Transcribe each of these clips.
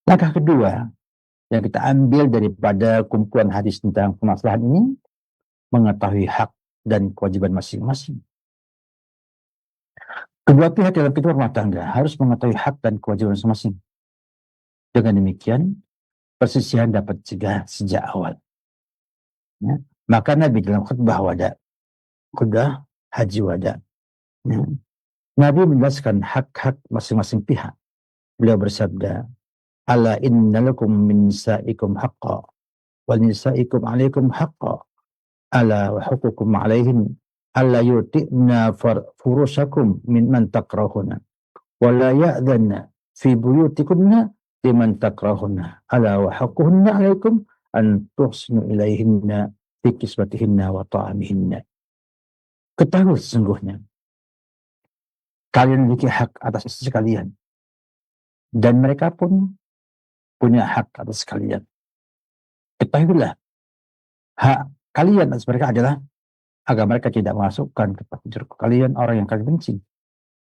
Langkah kedua yang kita ambil daripada kumpulan hadis tentang permasalahan ini, mengetahui hak dan kewajiban masing-masing. Kedua pihak dalam kehidupan rumah tangga harus mengetahui hak dan kewajiban masing-masing. Dengan demikian, persisihan dapat dicegah sejak awal. Ya. Maka Nabi dalam khutbah haji wada, ya, Nabi menjelaskan hak-hak masing-masing pihak. Beliau bersabda, "Ala inna lakum min nisaikum haqqa, wal nisaikum alaikum haqqa, ala wa hukukum alaihin, alla yuti'na furushakum min man takrahuna, wa la ya'dhanna fi buyutikunna liman takrahuna, ala wa haquhunna alaikum an tuhsinu ilaihinna fi kisbatihinna wa ta'amihinna." Ketahui sesungguhnya kalian memiliki hak atas istri kalian, dan mereka pun punya hak atas kalian. Ketahuilah, hak kalian atas mereka adalah agar mereka tidak masukkan ke tempat kalian orang yang kalian benci,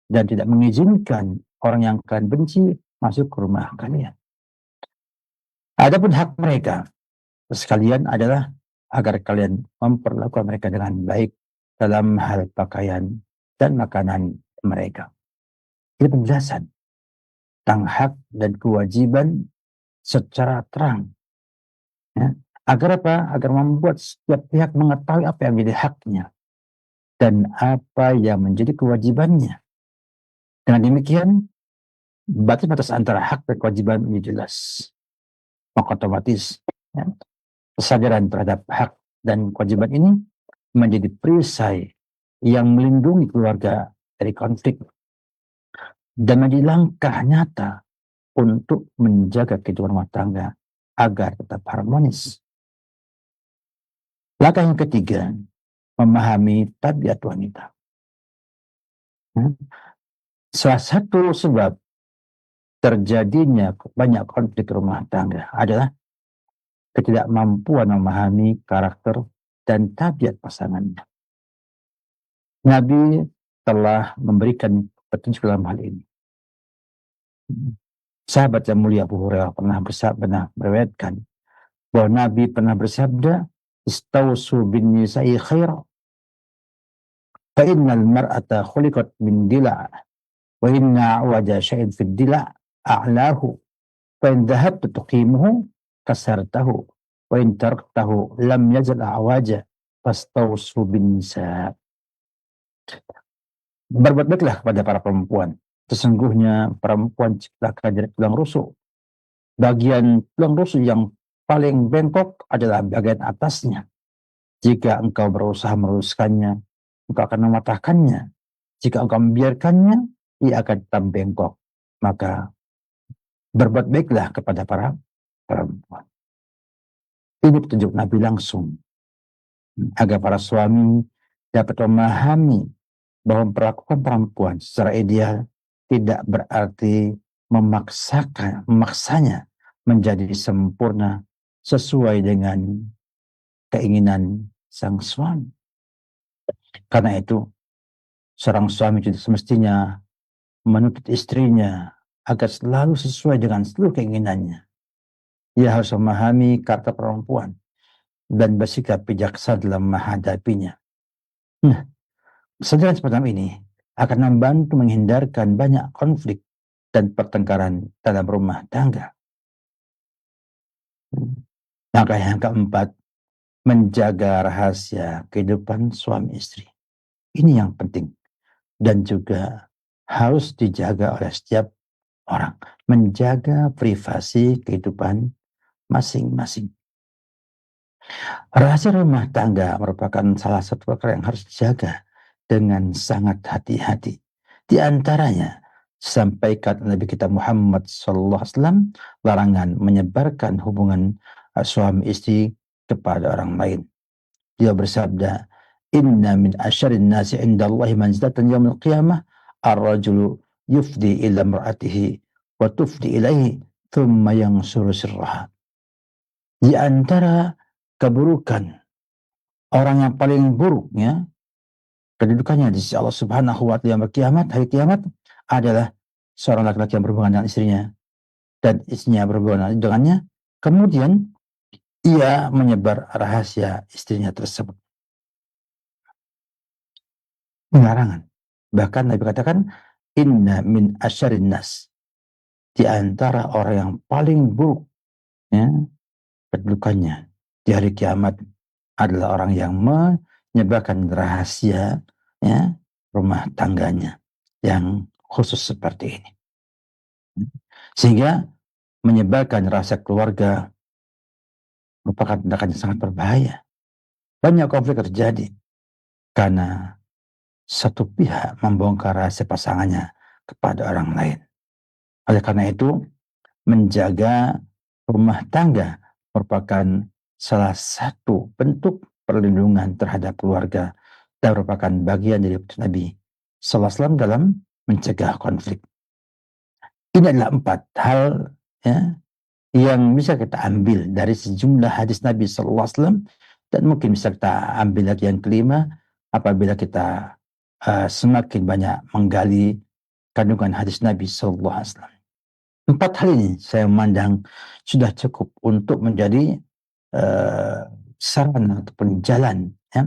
dan tidak mengizinkan orang yang kalian benci masuk ke rumah kalian. Adapun hak mereka sekalian adalah agar kalian memperlakukan mereka dengan baik dalam hal pakaian dan makanan mereka. Ini penjelasan tentang hak dan kewajiban secara terang. Ya. Agar apa? Agar membuat setiap pihak mengetahui apa yang menjadi haknya dan apa yang menjadi kewajibannya. Dengan demikian, batas-batas antara hak dan kewajiban menjadi jelas. Maka otomatis, ya, kesadaran terhadap hak dan kewajiban ini menjadi perisai yang melindungi keluarga dari konflik dan menjadi langkah nyata untuk menjaga kehidupan rumah tangga agar tetap harmonis. Langkah yang ketiga, memahami tabiat wanita. Salah satu sebab terjadinya banyak konflik rumah tangga adalah ketidakmampuan memahami karakter dan tabiat pasangannya. Nabi telah memberikan petunjuk dalam hal ini. Sahabat yang mulia Abu Hurairah pernah meriwayatkan bahwa Nabi pernah bersabda, "Istausu bin nisa'i khaira, fa innal mar'ata khuliqat min dila' wa inna awaja syai'in fid dila' a'lahu, fa in dhahabta tuqimuhu kasartahu, wa in taraktahu lam yazal a'waja, fastausu bin nisa'." Berbuat baiklah kepada para perempuan. Sesungguhnya perempuan ciptakan dari tulang rusuk. Bagian tulang rusuk yang paling bengkok adalah bagian atasnya. Jika engkau berusaha meluruskannya, engkau akan mematahkannya. Jika engkau membiarkannya, ia akan tetap bengkok. Maka berbuat baiklah kepada para perempuan. Ini petunjuk Nabi langsung agar para suami dapat memahami bahwa memperlakukan perempuan secara ideal tidak berarti memaksanya menjadi sempurna sesuai dengan keinginan sang suami. Karena itu, seorang suami juga semestinya menuntut istrinya agar selalu sesuai dengan seluruh keinginannya. Ia harus memahami karakter perempuan dan bersikap bijaksana dalam menghadapinya. Nah, kesadaran semacam ini akan membantu menghindarkan banyak konflik dan pertengkaran dalam rumah tangga. Langkah yang keempat, menjaga rahasia kehidupan suami istri. Ini yang penting dan juga harus dijaga oleh setiap orang. Menjaga privasi kehidupan masing-masing. Rahasia rumah tangga merupakan salah satu perkara yang harus dijaga dengan sangat hati-hati. Di antaranya, sampaikan Nabi kita Muhammad SAW larangan menyebarkan hubungan suami istri kepada orang lain. Dia bersabda, "Inna min asyarin nasi indallahi manzilatan yaumil qiyamah ar-rajulu yufdi ila imra'atihi wa tufdi ilaihi thumma yansuru sirraha." Di antara keburukan orang yang paling buruknya kedudukannya di sisi Allah Subhanahu wa taala hari kiamat adalah seorang laki-laki yang berhubungan dengan istrinya, dan istrinya berhubungan dengannya, kemudian ia menyebar rahasia istrinya tersebut. Larangan. Bahkan Nabi katakan, inna min asyarin nas, di antara orang yang paling buruk ya, kedudukannya di hari kiamat adalah orang yang menyebarkan rahasia ya, rumah tangganya yang khusus seperti ini. Sehingga menyebarkan rahasia keluarga merupakan tindakan yang sangat berbahaya. Banyak konflik terjadi karena satu pihak membongkar rahasia pasangannya kepada orang lain. Oleh karena itu, menjaga rumah tangga merupakan salah satu bentuk perlindungan terhadap keluarga dan merupakan bagian dari Nabi Sallallahu Alaihi Wasallam dalam mencegah konflik. Ini adalah 4 hal ya, yang bisa kita ambil dari sejumlah hadis Nabi Sallallahu Alaihi Wasallam, dan mungkin bisa kita ambil lagi yang kelima apabila kita semakin banyak menggali kandungan hadis Nabi Sallallahu Alaihi Wasallam. 4 hal ini saya memandang sudah cukup untuk menjadi sarana ataupun jalan ya,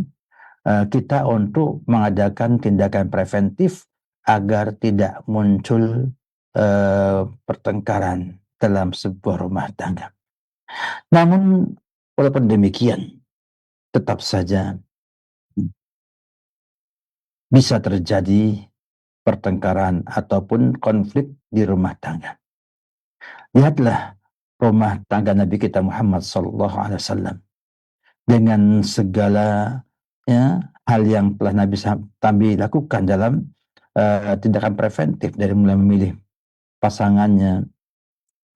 kita untuk mengadakan tindakan preventif agar tidak muncul pertengkaran dalam sebuah rumah tangga. Namun walaupun demikian, tetap saja bisa terjadi pertengkaran ataupun konflik di rumah tangga. Lihatlah rumah tangga Nabi kita Muhammad SAW dengan segala ya, hal yang telah Nabi lakukan dalam tindakan preventif, dari mulai memilih pasangannya,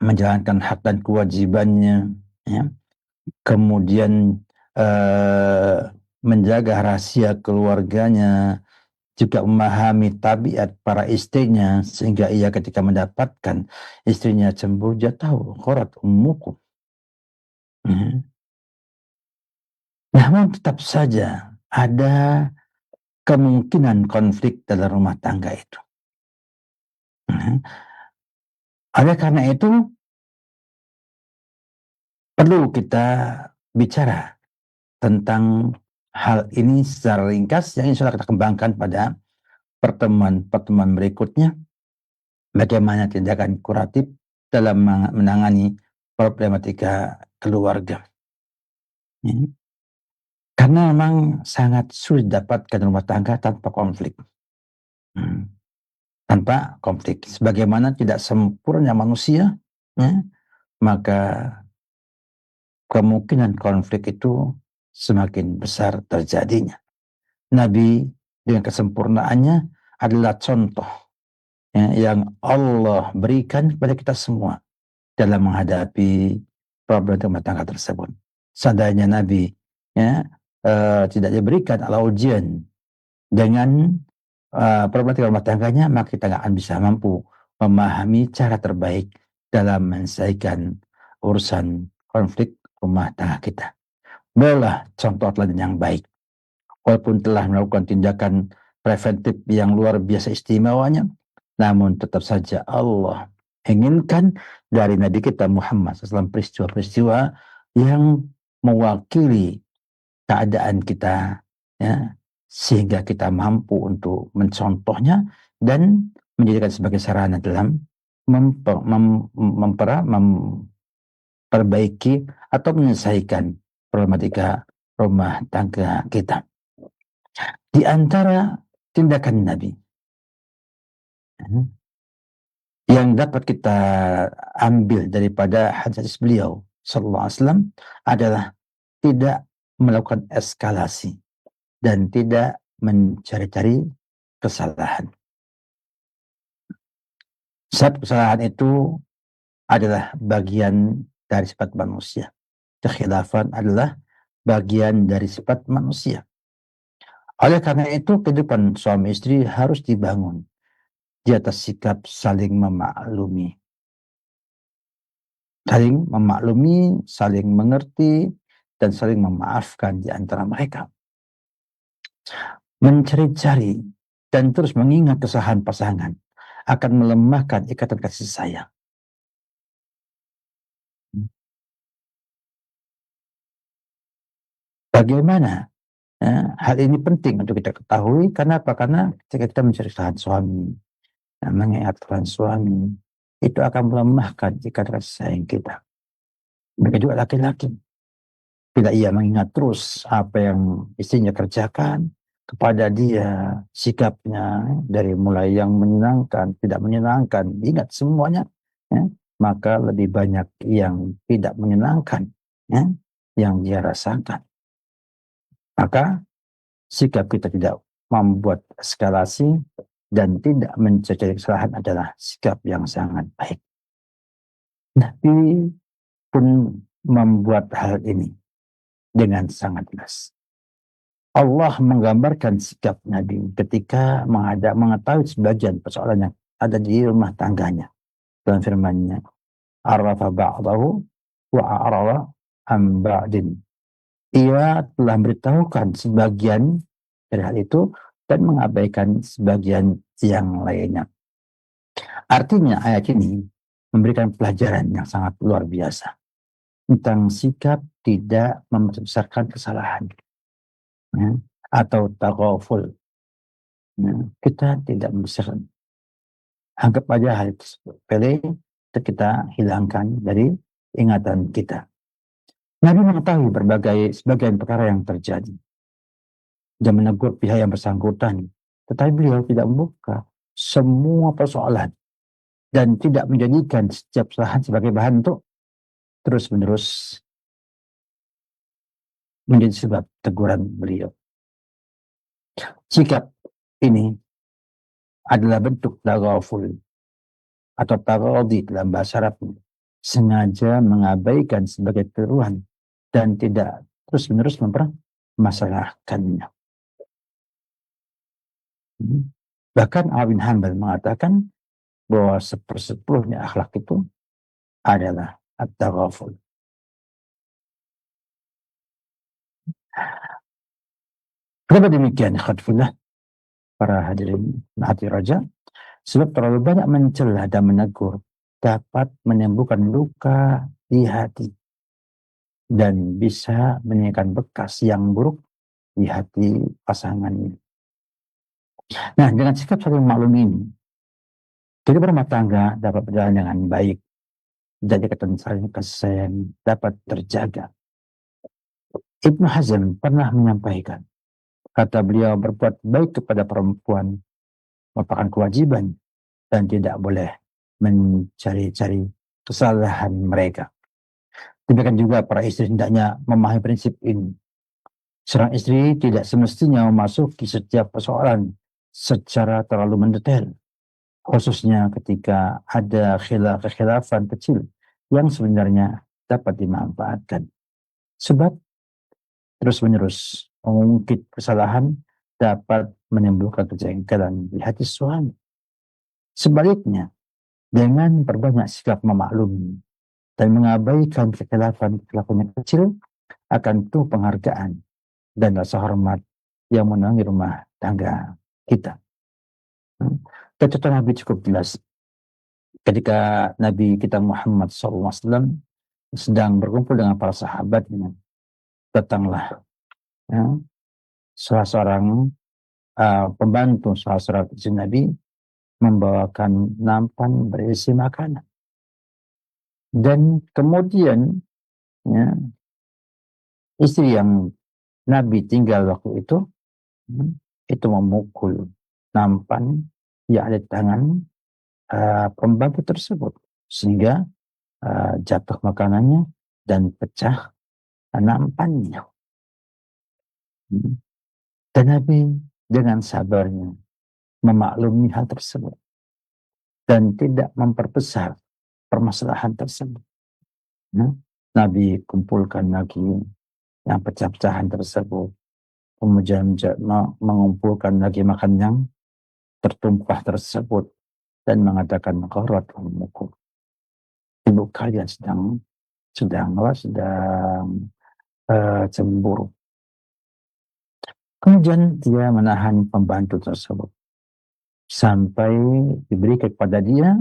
menjalankan hak dan kewajibannya, ya, kemudian menjaga rahasia keluarganya, juga memahami tabiat para istrinya sehingga ia ketika mendapatkan istrinya cemburu, dia tahu khorat ummukum. Namun tetap saja ada kemungkinan konflik dalam rumah tangga itu. Oleh karena itu perlu kita bicara tentang hal ini secara ringkas yang insya Allah kita kembangkan pada pertemuan-pertemuan berikutnya. Bagaimana tindakan kuratif dalam menangani problematika keluarga. Karena memang sangat sulit dapatkan rumah tangga tanpa konflik. Tanpa konflik. Sebagaimana tidak sempurna manusia, ya, maka kemungkinan konflik itu semakin besar terjadinya. Nabi dengan kesempurnaannya adalah contoh ya, yang Allah berikan kepada kita semua dalam menghadapi problem rumah tangga tersebut. Seandainya Nabi ya, tidak diberikan ala ujian dengan problematika rumah tangganya, maka kita nggak akan bisa mampu memahami cara terbaik dalam menyelesaikan urusan konflik rumah tangga kita. Bolehlah contoh teladan yang baik. Walaupun telah melakukan tindakan preventif yang luar biasa istimewanya, namun tetap saja Allah inginkan dari Nabi kita Muhammad SAW peristiwa-peristiwa yang mewakili keadaan kita, ya, sehingga kita mampu untuk mencontohnya dan menjadikan sebagai sarana dalam memperbaiki atau menyelesaikan problematika rumah tangga kita. Di antara tindakan Nabi yang dapat kita ambil daripada hadis beliau sallallahu alaihi wasallam adalah tidak melakukan eskalasi dan tidak mencari-cari kesalahan. Sebab kesalahan itu adalah bagian dari sifat manusia. Kekhilafan adalah bagian dari sifat manusia. Oleh karena itu, kehidupan suami istri harus dibangun di atas sikap saling memaklumi. Saling memaklumi, saling mengerti, dan saling memaafkan di antara mereka. Mencari-cari dan terus mengingat kesalahan pasangan akan melemahkan ikatan kasih sayang. Bagaimana? Hal ini penting untuk kita ketahui. Kenapa? Karena ketika kita mencari kesalahan suami, mengingatkan suami, itu akan melemahkan ikatan kasih sayang kita. Mereka juga laki-laki. Bila ia mengingat terus apa yang istrinya kerjakan kepada dia, sikapnya dari mulai yang menyenangkan, tidak menyenangkan, ingat semuanya, ya, maka lebih banyak yang tidak menyenangkan, ya, yang dia rasakan. Maka sikap kita tidak membuat eskalasi dan tidak mencari kesalahan adalah sikap yang sangat baik. Nabi pun membuat hal ini dengan sangat jelas. Allah menggambarkan sikap Nabi ketika mengetahui sebagian persoalan yang ada di rumah tangganya. Dalam firman-Nya, "Arafa ba'dahu wa a'rada an ba'din." Ia telah memberitahukan sebagian dari hal itu dan mengabaikan sebagian yang lainnya. Artinya ayat ini memberikan pelajaran yang sangat luar biasa tentang sikap tidak membesarkan kesalahan, ya, atau taghaful. Ya, kita tidak membesarkan. Anggap aja hal itu sepele, kita hilangkan dari ingatan kita. Nabi mengetahui sebagian perkara yang terjadi dan menegur pihak yang bersangkutan, tetapi beliau tidak membuka semua persoalan dan tidak menjadikan setiap kesalahan sebagai bahan untuk terus-menerus menjadi sebab teguran beliau. Sikap ini adalah bentuk taghaful atau taghadi dalam bahasa Arab, sengaja mengabaikan sebagai keluhan dan tidak terus-menerus mempermasalahkannya. Bahkan Ahmad bin Hanbal mengatakan bahwa 1/10 akhlak itu adalah at-taghaful. Kenapa demikian, ikhwatullah, para hadirin hati raja? Sebab terlalu banyak mencela dan menegur dapat menimbulkan luka di hati dan bisa meninggalkan bekas yang buruk di hati pasangannya. Nah, dengan sikap saling maklum ini, kehidupan rumah tangga dapat berjalan dengan baik dan ikatan saling kasih sayang dapat terjaga. Ibnu Hazm pernah menyampaikan, kata beliau, berbuat baik kepada perempuan merupakan kewajiban dan tidak boleh mencari-cari kesalahan mereka. Demikian juga para istri hendaknya memahami prinsip ini. Seorang istri tidak semestinya memasuki setiap persoalan secara terlalu mendetail, khususnya ketika ada kekhilafan kecil yang sebenarnya dapat dimanfaatkan. Sebab terus-menerus mengungkit kesalahan dapat menimbulkan kejengkelan di hati suami. Sebaliknya, dengan berbanyak sikap memaklumi dan mengabaikan kekhilafan yang kecil, akan tumbuh penghargaan dan rasa hormat yang menaungi rumah tangga kita. Contoh Nabi cukup jelas. Ketika Nabi kita Muhammad SAW sedang berkumpul dengan para sahabatnya, datanglah, ya, salah seorang pembantu salah seorang istri Nabi membawakan nampan berisi makanan. Dan kemudian, ya, istri yang Nabi tinggal waktu itu memukul nampan yang ada di tangan pembantu tersebut sehingga jatuh makanannya dan pecah nampannya. Dan Nabi dengan sabarnya memaklumi hal tersebut dan tidak memperbesar permasalahan tersebut. Nabi kumpulkan lagi yang pecah-pecahan tersebut, kemudian mengumpulkan lagi makan yang tertumpah tersebut dan mengatakan qarat ummukum, ibu kalian sedang cemburu. Kemudian dia menahan pembantu tersebut sampai diberikan kepada dia,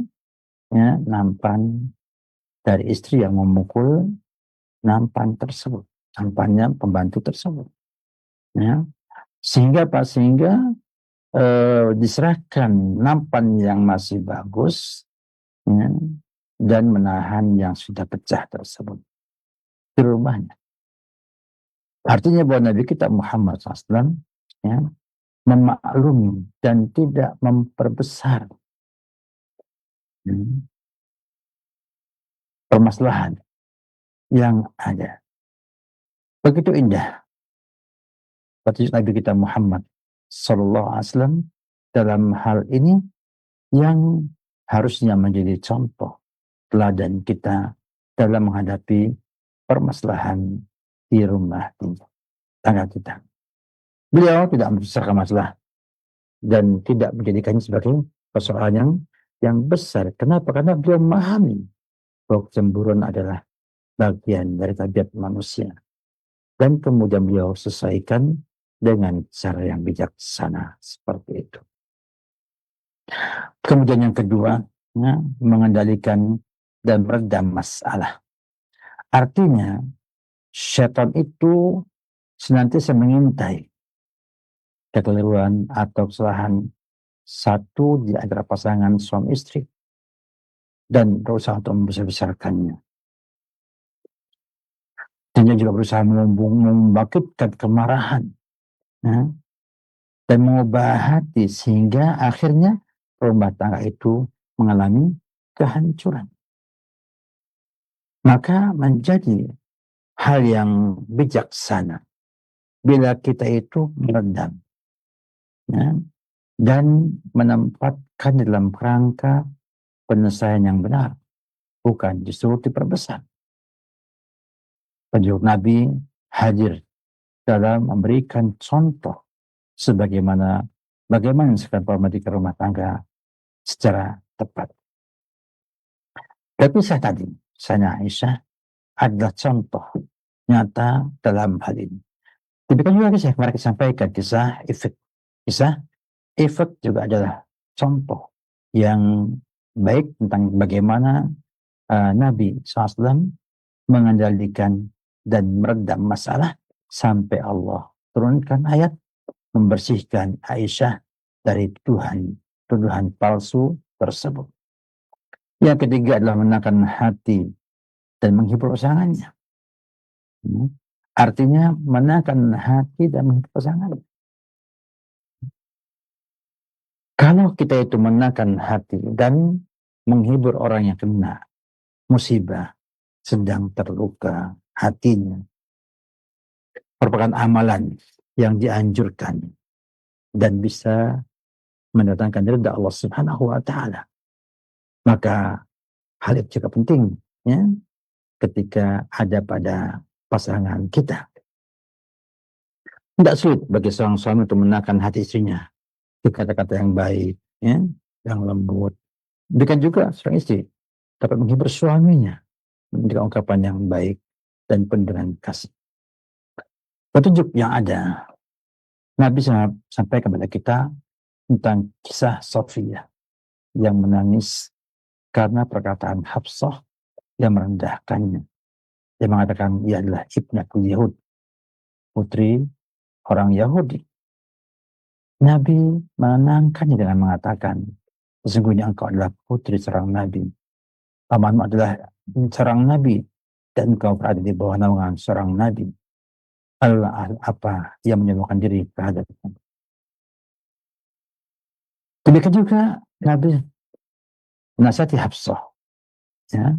ya, nampan dari istri yang memukul nampan tersebut, tampannya pembantu tersebut. Ya. Sehingga diserahkan nampan yang masih bagus, ya, dan menahan yang sudah pecah tersebut di rumahnya. Artinya bahwa Nabi kita Muhammad SAW, ya, memaklumi dan tidak memperbesar, permasalahan yang ada. Begitu indah petunjuk Nabi kita Muhammad Sallallahu Alaihi Wasallam dalam hal ini, yang harusnya menjadi contoh teladan kita dalam menghadapi permasalahan di rumah tangga kita. Beliau tidak membesarkan masalah dan tidak menjadikannya sebagai persoalan yang besar. Kenapa? Karena beliau memahami bahwa kecemburuan adalah bagian dari tabiat manusia. Dan kemudian beliau selesaikan dengan cara yang bijaksana seperti itu. Kemudian yang kedua, ya, mengendalikan dan meredam masalah. Artinya, syaitan itu senantiasa mengintai kekeliruan atau kesalahan satu di antara pasangan suami istri dan berusaha untuk membesar-besarkannya. Dan dia juga berusaha membangkitkan kemarahan, ya, dan mengubah hati sehingga akhirnya rumah tangga itu mengalami kehancuran. Maka menjadi hal yang bijaksana bila kita itu meredam, ya, dan menempatkan dalam kerangka penyelesaian yang benar, bukan justru diperbesar. Petunjuk Nabi hadir dalam memberikan contoh bagaimana menghormati rumah tangga secara tepat. Tapi saya Aisyah adalah contoh nyata dalam hal ini. Demikian juga mereka sampaikan kisah Ifk juga adalah contoh yang baik tentang bagaimana Nabi SAW mengendalikan dan meredam masalah sampai Allah turunkan ayat membersihkan Aisyah dari tuduhan palsu tersebut. Yang ketiga adalah menenangkan hati dan menghibur pasangannya. Artinya menenangkan hati dan menghibur pasangannya. Kalau kita itu menenangkan hati dan menghibur orang yang kena musibah, sedang terluka hatinya, merupakan amalan yang dianjurkan dan bisa mendatangkan ridha Allah Subhanahu wa taala. Maka hal itu juga penting, ya, ketika ada pada pasangan kita. Tidak sulit bagi seorang suami untuk menenangkan hati istrinya dengan kata-kata yang baik, ya, yang lembut. Demikian juga seorang istri dapat menghibur suaminya dengan ungkapan yang baik dan penuh dengan kasih. Petunjuk yang ada, Nabi sampai kepada kita tentang kisah Sofia yang menangis karena perkataan Hafsah yang merendahkannya. Dia mengatakan ia adalah ibnatul Yahud, putri orang Yahudi. Nabi menenangkannya dengan mengatakan, sesungguhnya engkau adalah putri seorang Nabi. Pamanmu adalah seorang Nabi dan engkau berada di bawah naungan seorang Nabi. Allah apa yang menyembuhkan diri terhadapnya. Demikian juga Nabi menasihati Hafsah, ya,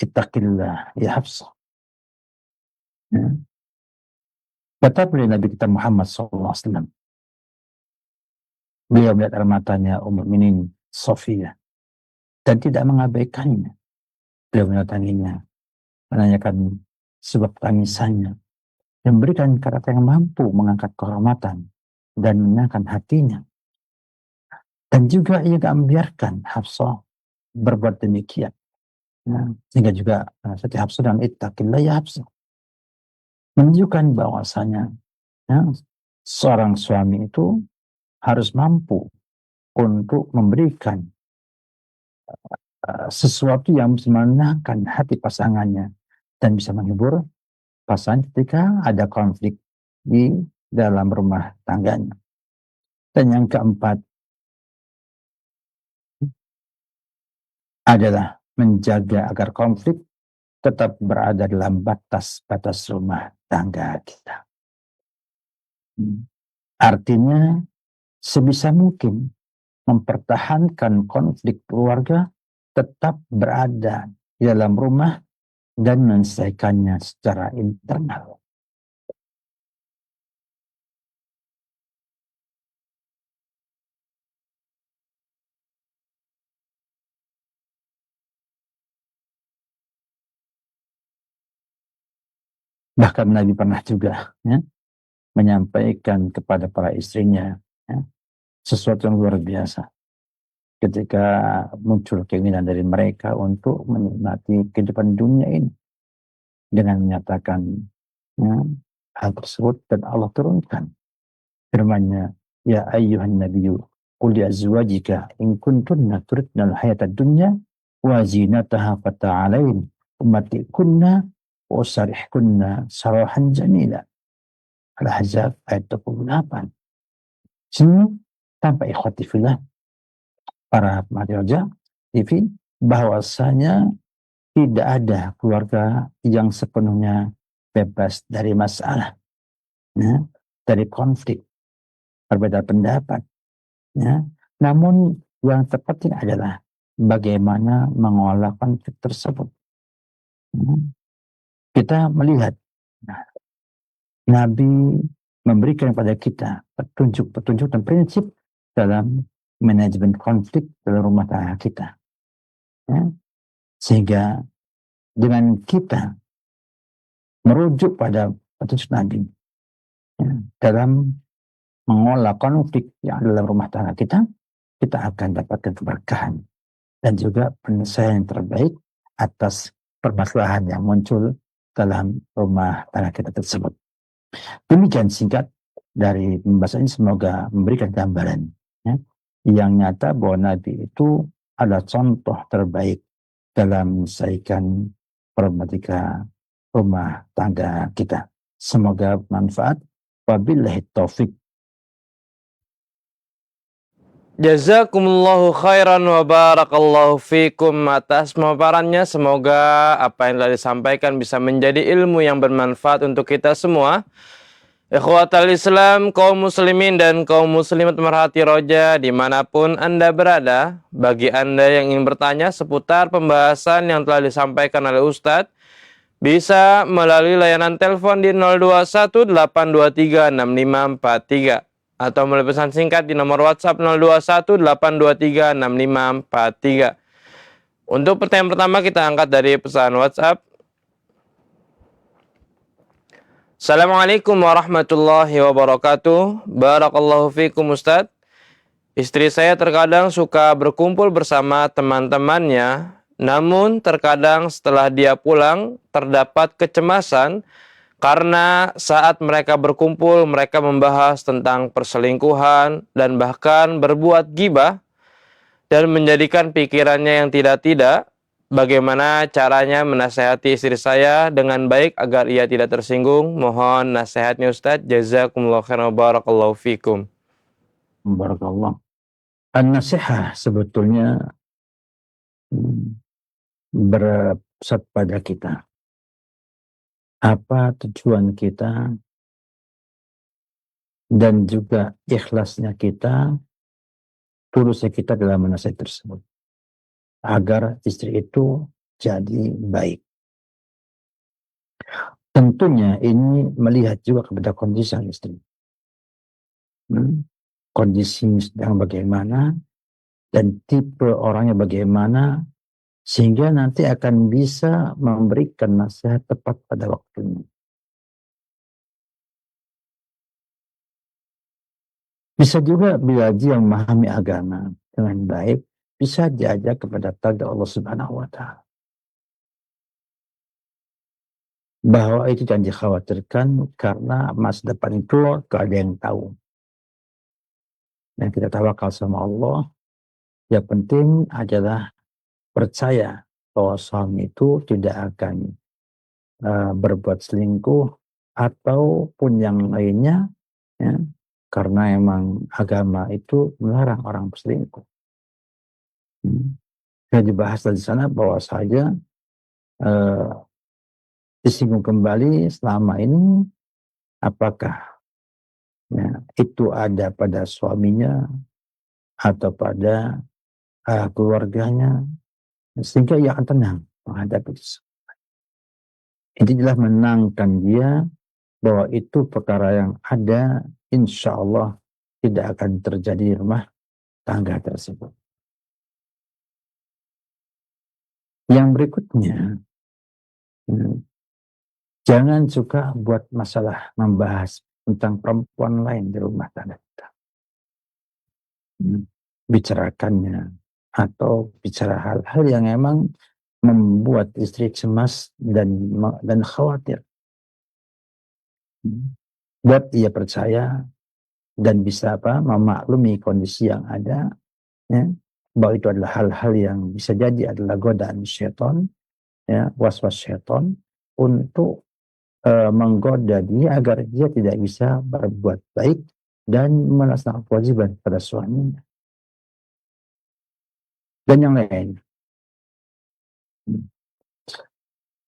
ittaqillah ya Hafsah. Ya. Kata Nabi kita Muhammad SAW, beliau melihat air matanya Mukminin Sofia dan tidak mengabaikannya. Beliau mendatanginya, menanyakan sebab tangisannya, dan memberikan kata yang mampu mengangkat kehormatan dan menyenangkan hatinya. Dan juga ia tidak membiarkan Hafsah berbuat demikian. Ya, sehingga juga setiap Hafsah dan ittaqillah ya Hafsah menunjukkan bahwasanya, ya, seorang suami itu harus mampu untuk memberikan sesuatu yang bisa menenangkan hati pasangannya dan bisa menghibur pasangan ketika ada konflik di dalam rumah tangganya. Dan yang keempat adalah menjaga agar konflik tetap berada dalam batas-batas rumah tangga kita. Artinya, sebisa mungkin mempertahankan konflik keluarga tetap berada di dalam rumah dan menyelesaikannya secara internal. Bahkan Nabi pernah juga menyampaikan kepada para istrinya sesuatu yang luar biasa. Ketika muncul keinginan dari mereka untuk menikmati kehidupan dunia ini dengan menyatakan hal tersebut, dan Allah turunkan firman-Nya, ya ayyuhan nabiyyu qul li azwajika in kuntunna turidna al-hayata ad-dunya wa zinataha fata'alain ummatikunna wa usarihkunna sarahan jamila. Al-Ahzab ayat 28. Sini tanpa ikhwati fillah para pemirsa TV, bahwasanya tidak ada keluarga yang sepenuhnya bebas dari masalah, dari konflik, berbeda pendapat. Namun yang terpenting adalah bagaimana mengolah konflik tersebut. Kita melihat Nabi memberikan kepada kita petunjuk-petunjuk dan prinsip dalam manajemen konflik dalam rumah tangga kita. Sehingga dengan kita merujuk pada petunjuk Nabi dalam mengolah konflik yang ada dalam rumah tangga kita, kita akan dapatkan keberkahan dan juga penyelesaian yang terbaik atas permasalahan yang muncul dalam rumah tangga kita tersebut. Demikian singkat dari pembahasan ini, semoga memberikan gambaran yang nyata bahwa Nabi itu adalah contoh terbaik dalam menyelesaikan problematika rumah tangga kita. Semoga bermanfaat. Wabillahi taufik. Jazakumullahu khairan wa barakallahu fikum atas pemaparannya. Semoga apa yang telah disampaikan bisa menjadi ilmu yang bermanfaat untuk kita semua. Ikhwatal Islam, kaum muslimin dan kaum muslimat merhati roja dimanapun Anda berada. Bagi Anda yang ingin bertanya seputar pembahasan yang telah disampaikan oleh Ustadz, bisa melalui layanan telepon di 0218236543 atau melalui pesan singkat di nomor WhatsApp 0218236543. Untuk pertanyaan pertama kita angkat dari pesan WhatsApp. Assalamualaikum warahmatullahi wabarakatuh. Barakallahu fikum Ustadz. Istri saya terkadang suka berkumpul bersama teman-temannya, namun terkadang setelah dia pulang terdapat kecemasan karena saat mereka berkumpul mereka membahas tentang perselingkuhan dan bahkan berbuat ghibah dan menjadikan pikirannya yang tidak-tidak. Bagaimana caranya menasehati istri saya dengan baik agar ia tidak tersinggung? Mohon nasihatnya Ustadz. Jazakumullah khairan wa barakallahu fikum. Barakallah. An-nasihah sebetulnya berpusat pada kita. Apa tujuan kita dan juga ikhlasnya kita, tulusnya kita dalam menasihati tersebut, agar istri itu jadi baik. Tentunya ini melihat juga kepada kondisi sang istri. Kondisi sedang bagaimana dan tipe orangnya bagaimana, sehingga nanti akan bisa memberikan nasihat tepat pada waktunya. Bisa juga bila dia memahami agama dengan baik, bisa diajak kepada taat Allah Subhanahu wa Ta'ala. Bahwa itu jangan dikhawatirkan karena masa depan itu gak ada yang tahu. Dan kita tawakal sama Allah. Yang penting adalah percaya bahwa suami itu tidak akan berbuat selingkuh ataupun yang lainnya, ya, karena emang agama itu melarang orang berselingkuh. Saya dibahas di sana bahwa saja disinggung kembali selama ini apakah, ya, itu ada pada suaminya atau pada keluarganya, sehingga ia akan tenang menghadapi itu. Itu adalah menenangkan dia bahwa itu perkara yang ada, insya Allah tidak akan terjadi di rumah tangga tersebut. Yang berikutnya, jangan suka buat masalah membahas tentang perempuan lain di rumah tangga kita. Bicarakannya atau bicara hal-hal yang emang membuat istri cemas dan khawatir. Buat ia percaya dan bisa memaklumi kondisi yang ada, ya, bahwa itu adalah hal-hal yang bisa jadi adalah godaan syaitan, ya, was-was syaitan untuk menggoda dia agar dia tidak bisa berbuat baik dan melaksanakan kewajiban pada suaminya dan yang lain.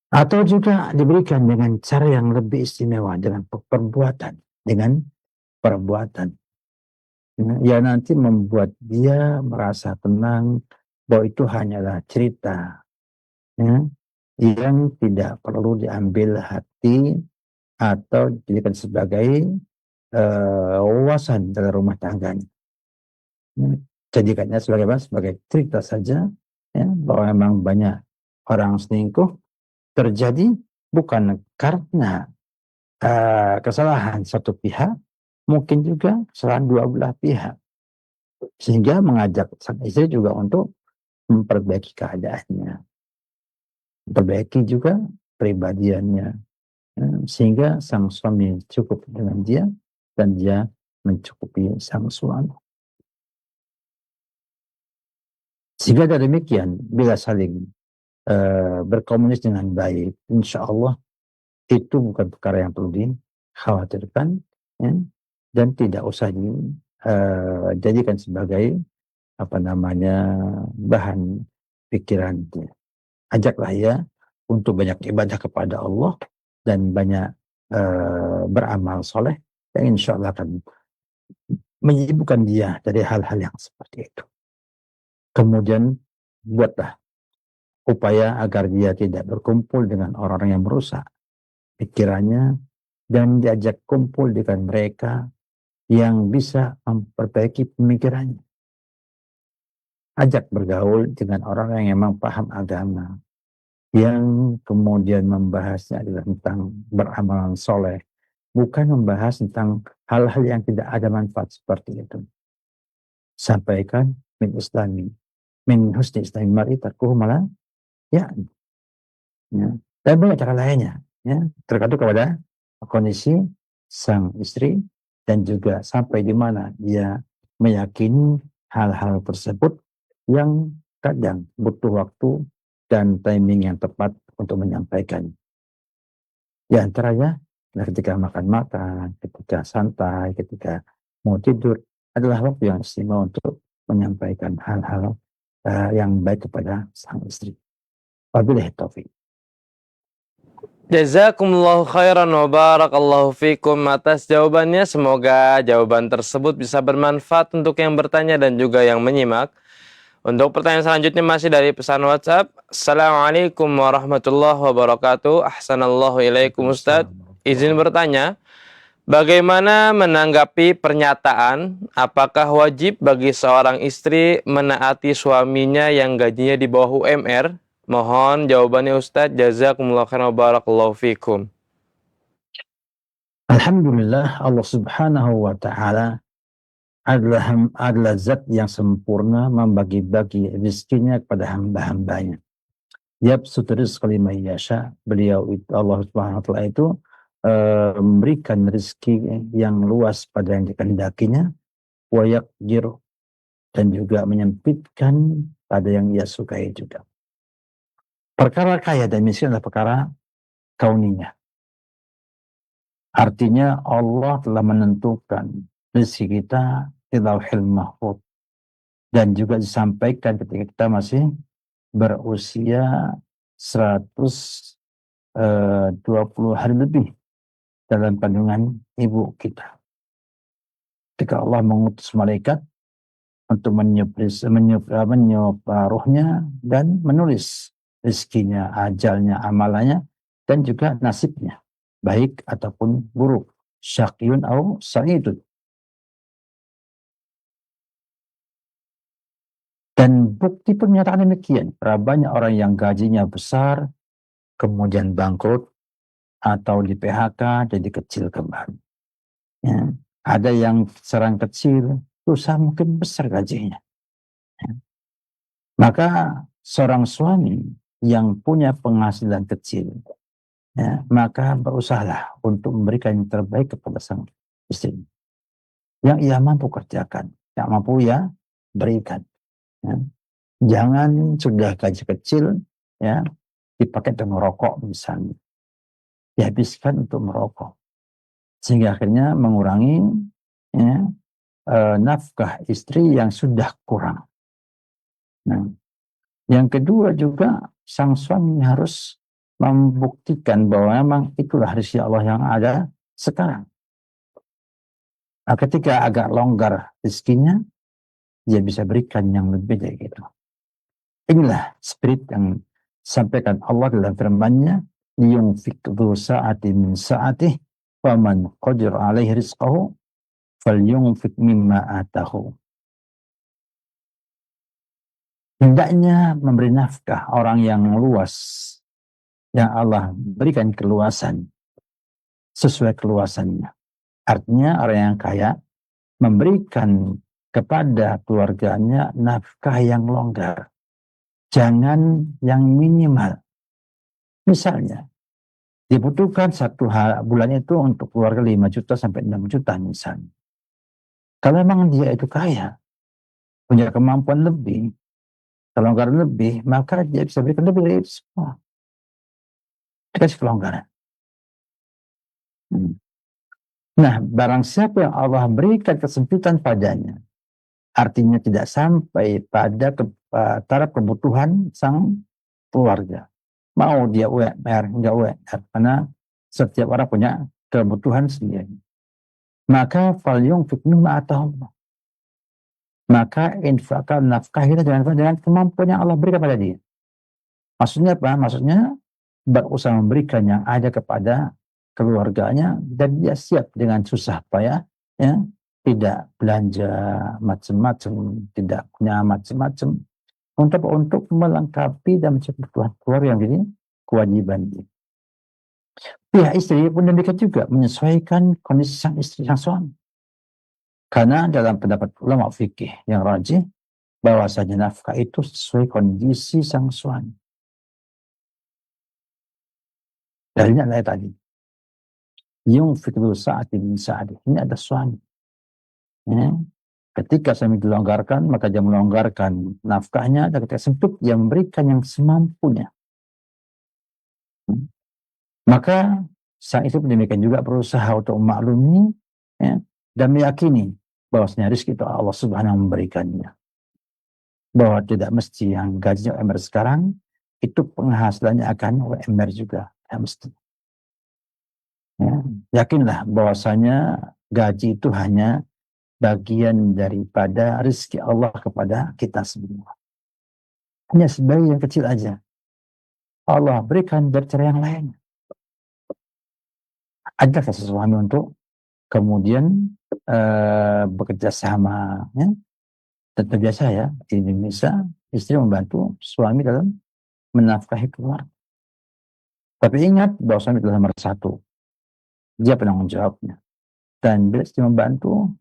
Atau juga diberikan dengan cara yang lebih istimewa, dengan perbuatan ya, nanti membuat dia merasa tenang bahwa itu hanyalah cerita, ya, yang tidak perlu diambil hati atau dijadikan sebagai wawasan dalam rumah tangganya. Jadikannya sebagai cerita saja, ya, bahwa memang banyak orang selingkuh terjadi bukan karena kesalahan satu pihak, mungkin juga kesalahan dua belah pihak, sehingga mengajak sang istri juga untuk memperbaiki keadaannya, memperbaiki juga pribadiannya, sehingga sang suami cukup dengan dia dan dia mencukupi sang suami. Sehingga dari demikian, bila saling berkomunikasi dengan baik, insya Allah itu bukan perkara yang perlu dikhawatirkan, ya, dan tidak usah dijadikan sebagai bahan pikiran dia. Ajaklah ya untuk banyak ibadah kepada Allah dan banyak beramal soleh yang insya Allah akan menyibukkan dia dari hal-hal yang seperti itu. Kemudian buatlah upaya agar dia tidak berkumpul dengan orang-orang yang merusak pikirannya dan diajak kumpul dengan mereka yang bisa memperbaiki pemikirannya. Ajak bergaul dengan orang yang memang paham agama, yang kemudian membahasnya adalah tentang beramalan soleh, bukan membahas tentang hal-hal yang tidak ada manfaat seperti itu. Sampaikan min husni islami mar'i tarkuhu malah, ya, dan banyak cara lainnya, ya, tergantung kepada kondisi sang istri dan juga sampai di mana dia meyakini hal-hal tersebut yang kadang butuh waktu dan timing yang tepat untuk menyampaikan. Di antaranya ketika makan-makan, ketika santai, ketika mau tidur adalah waktu yang istimewa untuk menyampaikan hal-hal yang baik kepada sang istri. Wabillahi taufik. Jazakumullahu khairan wa barakallahu fikum atas jawabannya. Semoga jawaban tersebut bisa bermanfaat untuk yang bertanya dan juga yang menyimak. Untuk pertanyaan selanjutnya masih dari pesan WhatsApp. Assalamualaikum warahmatullahi wabarakatuh. Ahsanallahu ilaikum Ustaz. Izin bertanya, bagaimana menanggapi pernyataan apakah wajib bagi seorang istri menaati suaminya yang gajinya di bawah UMR? Mohon jawabannya Ustaz. Jazakumullah khairan wa barakallahu fikum. Alhamdulillah, Allah subhanahu wa ta'ala adalah zat yang sempurna membagi-bagi rezekinya kepada hamba-hambanya. Yabsutu rizqa liman yasha. Beliau itu, Allah subhanahu wa ta'ala itu memberikan rezeki yang luas pada yang dikehendakinya, wa yaqdir, dan juga menyempitkan pada yang ia sukai juga. Perkara kaya dan miskin adalah perkara kauniyah. Artinya Allah telah menentukan rezeki kita di Lauhil Mahfuz, dan juga disampaikan ketika kita masih berusia 120 hari lebih dalam kandungan ibu kita. Ketika Allah mengutus malaikat untuk meniup ruhnya dan menulis rezekinya, ajalnya, amalannya, dan juga nasibnya, baik ataupun buruk, syaqiyun au sa'idun. Dan bukti pun menyatakan demikian. Berapa banyak orang yang gajinya besar, kemudian bangkrut, atau di PHK jadi kecil kembali. Ya. Ada yang serang kecil, usaha mungkin besar gajinya. Ya. Maka seorang suami yang punya penghasilan kecil, ya, maka berusahalah untuk memberikan yang terbaik kepada sang istri. Yang ia mampu kerjakan, yang mampu ia berikan. Ya. Jangan sudah gaji kecil, ya, dipakai untuk merokok misalnya, dihabiskan untuk merokok, sehingga akhirnya mengurangi, ya, nafkah istri yang sudah kurang. Nah, yang kedua juga sang suami harus membuktikan bahwa memang itulah rezeki Allah yang ada sekarang. Nah, ketika agak longgar rezekinya, dia bisa berikan yang lebih dari itu. Inilah spirit yang disampaikan Allah dalam firman-Nya, liyunfik dzu sa'atin min sa'atih wa man qadira 'alaihi rizqahu falyunfik mimma atahu. Hendaknya memberi nafkah orang yang luas, yang Allah berikan keluasan sesuai keluasannya. Artinya orang yang kaya memberikan kepada keluarganya nafkah yang longgar, jangan yang minimal. Misalnya, dibutuhkan satu bulan itu untuk keluarga 5 juta sampai 6 juta misalnya. Kalau memang dia itu kaya, punya kemampuan lebih, kelonggaran lebih, maka dia bisa berikan lebih dari itu semua. Dikasih kelonggaran. Nah, barang siapa yang Allah berikan kesempitan padanya, artinya tidak sampai pada taraf kebutuhan sang keluarga. Mau dia UMR, enggak UMR, karena setiap orang punya kebutuhan sendiri. Maka falyunfik mimma atahullah. Maka infakkan nafkah kita dengan kemampuan yang Allah berikan pada dia. Maksudnya apa? Maksudnya berusaha memberikan yang ada kepada keluarganya, dan dia siap dengan susah payah, ya, tidak belanja macam-macam, tidak punya macam-macam, untuk melengkapi dan mencukupi kebutuhan keluarga yang jadi kewajiban dia. Pihak istri pun demikian juga, menyesuaikan kondisi sang istri, sang suami. Karena dalam pendapat ulama fikih yang rajih, bahwasanya nafkah itu sesuai kondisi sang suami. Dalilnya adalah tadi, yunfik dzu sa'atin min sa'atih. Ini ada suami. Ya. Ketika suami dilonggarkan, maka dia melonggarkan nafkahnya, dan ketika sempit dia memberikan yang semampunya. Maka sang istri demikian juga berusaha untuk memaklumi, ya, dan meyakini bahwasanya rezeki itu Allah Subhanahu memberikannya. Bahwa tidak mesti yang gajinya UMR sekarang itu penghasilannya akan UMR juga, tidak mesti. Ya, yakinlah bahwasanya gaji itu hanya bagian daripada rezeki Allah kepada kita semua. Hanya sebagian kecil aja. Allah berikan dari cara yang lain. Ada suami untuk kemudian bekerja sama, ya. Dan terbiasa ya di Indonesia, istri membantu suami dalam menafkahi keluarga. Tapi ingat bahwa suami adalah nomor satu. Dia penanggung jawabnya. Dan bila istri membantu,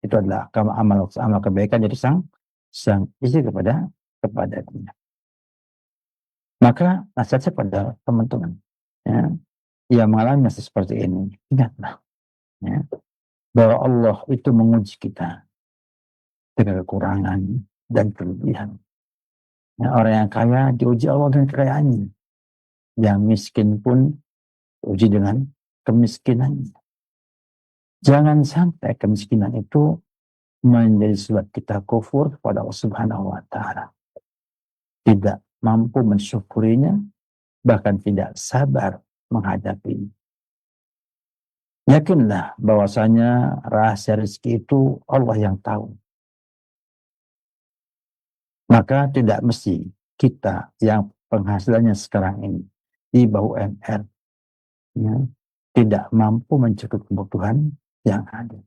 itu adalah amal kebaikan dari sang istri kepada dia. Maka nasihat saya pada teman-teman, ya, yang mengalami seperti ini, ingatlah, ya, bahwa Allah itu menguji kita dengan kekurangan dan kelebihan. Ya, orang yang kaya diuji Allah dengan kekayaannya. Yang miskin pun uji dengan kemiskinan. Jangan sampai kemiskinan itu menjadi sebab kita kufur kepada Allah Subhanahu wa taala. Tidak mampu mensyukurinya, bahkan tidak sabar menghadapinya. Yakinlah bahwasanya rahasia rezeki itu Allah yang tahu. Maka tidak mesti kita yang penghasilannya sekarang ini di bawah UMR ya, tidak mampu mencukupi kebutuhan yang ada.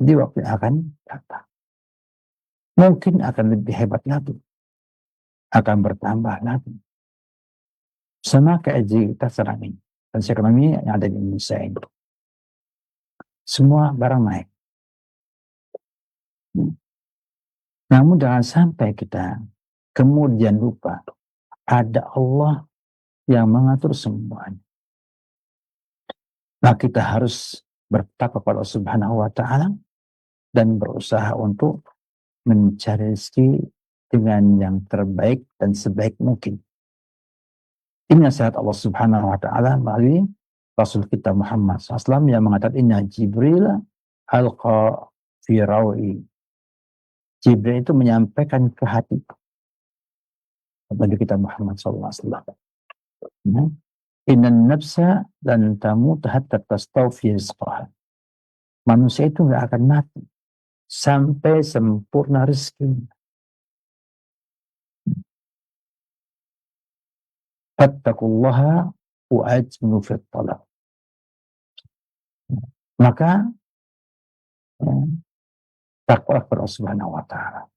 Di waktu yang akan datang. Mungkin akan lebih hebat lagi. Akan bertambah lagi. Sama kayak kita sekarang ini. Dan ekonomi yang ada di Indonesia ini. Semua barang naik. Namun jangan sampai kita kemudian lupa ada Allah yang mengatur semuanya. Nah, kita harus bertakwa kepada Allah Subhanahu wa taala dan berusaha untuk mencari rezeki dengan yang terbaik dan sebaik mungkin. Ini nasihat Allah Subhanahu wa taala melalui Rasul kita Muhammad SAW yang mengatakan inna Jibril alqa fi rawi. Jibril itu menyampaikan ke hati bagi kita Muhammad SAW. Inna nafsa dan tamut hatta tastawfi rizqaha. Manusia itu nggak akan mati sampai sempurna rezeki. Fattaqullaha wa ajmilu fit talab. Maka takwa kepada Allah Subhanahu wa taala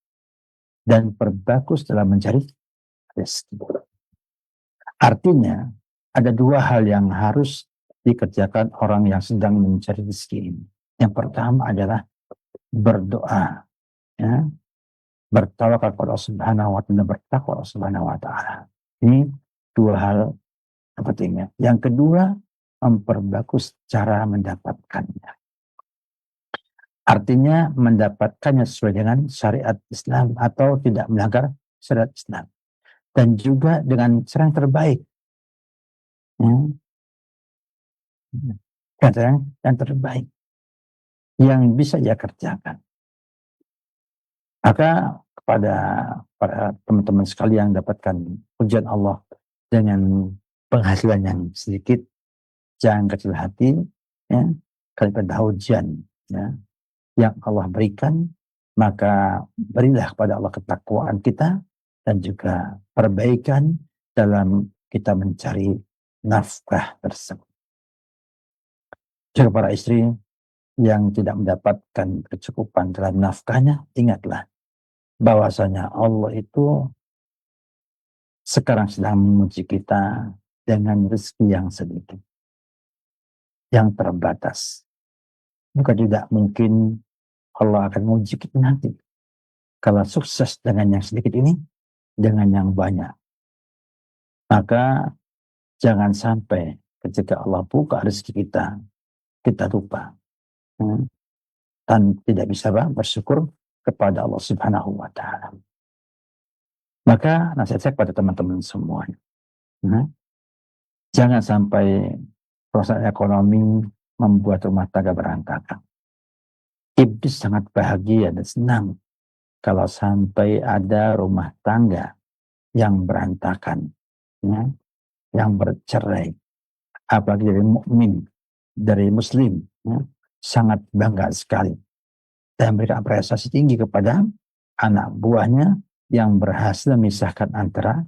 dan perbagus dalam mencari rezeki. Artinya ada dua hal yang harus dikerjakan orang yang sedang mencari rezeki ini. Yang pertama adalah berdoa, ya, bertawakal kepada Allah Subhanahu wa taala, bertakwa Allah Subhanahu wa taala. Ini dua hal pentingnya. Yang kedua, memperbagus cara mendapatkannya. Artinya mendapatkannya sesuai dengan syariat Islam atau tidak melanggar syariat Islam. Dan juga dengan cara yang terbaik. Cara yang terbaik. Yang bisa ia kerjakan. Maka kepada para teman-teman sekalian yang dapatkan pujian Allah dengan penghasilan yang sedikit, jangan kecil hati, ya, kalau pada ujian ya, yang Allah berikan, maka berilah kepada Allah ketakwaan kita dan juga perbaikan dalam kita mencari nafkah tersebut. Jika para istri yang tidak mendapatkan kecukupan dalam nafkahnya, ingatlah bahwasanya Allah itu sekarang sedang menguji kita dengan rezeki yang sedikit, yang terbatas. Bukan tidak mungkin Allah akan menguji kita nanti. Kalau sukses dengan yang sedikit ini, dengan yang banyak. Maka jangan sampai ketika Allah buka rezeki kita, kita lupa. Dan tidak bisa bersyukur kepada Allah Subhanahu wa taala. Maka nasihat saya kepada teman-teman semuanya. Jangan sampai proses ekonomi membuat rumah tangga berantakan. Iblis sangat bahagia dan senang kalau sampai ada rumah tangga yang berantakan, ya, yang bercerai, apalagi dari mukmin, dari muslim, ya, sangat bangga sekali dan memberikan apresiasi tinggi kepada anak buahnya yang berhasil memisahkan antara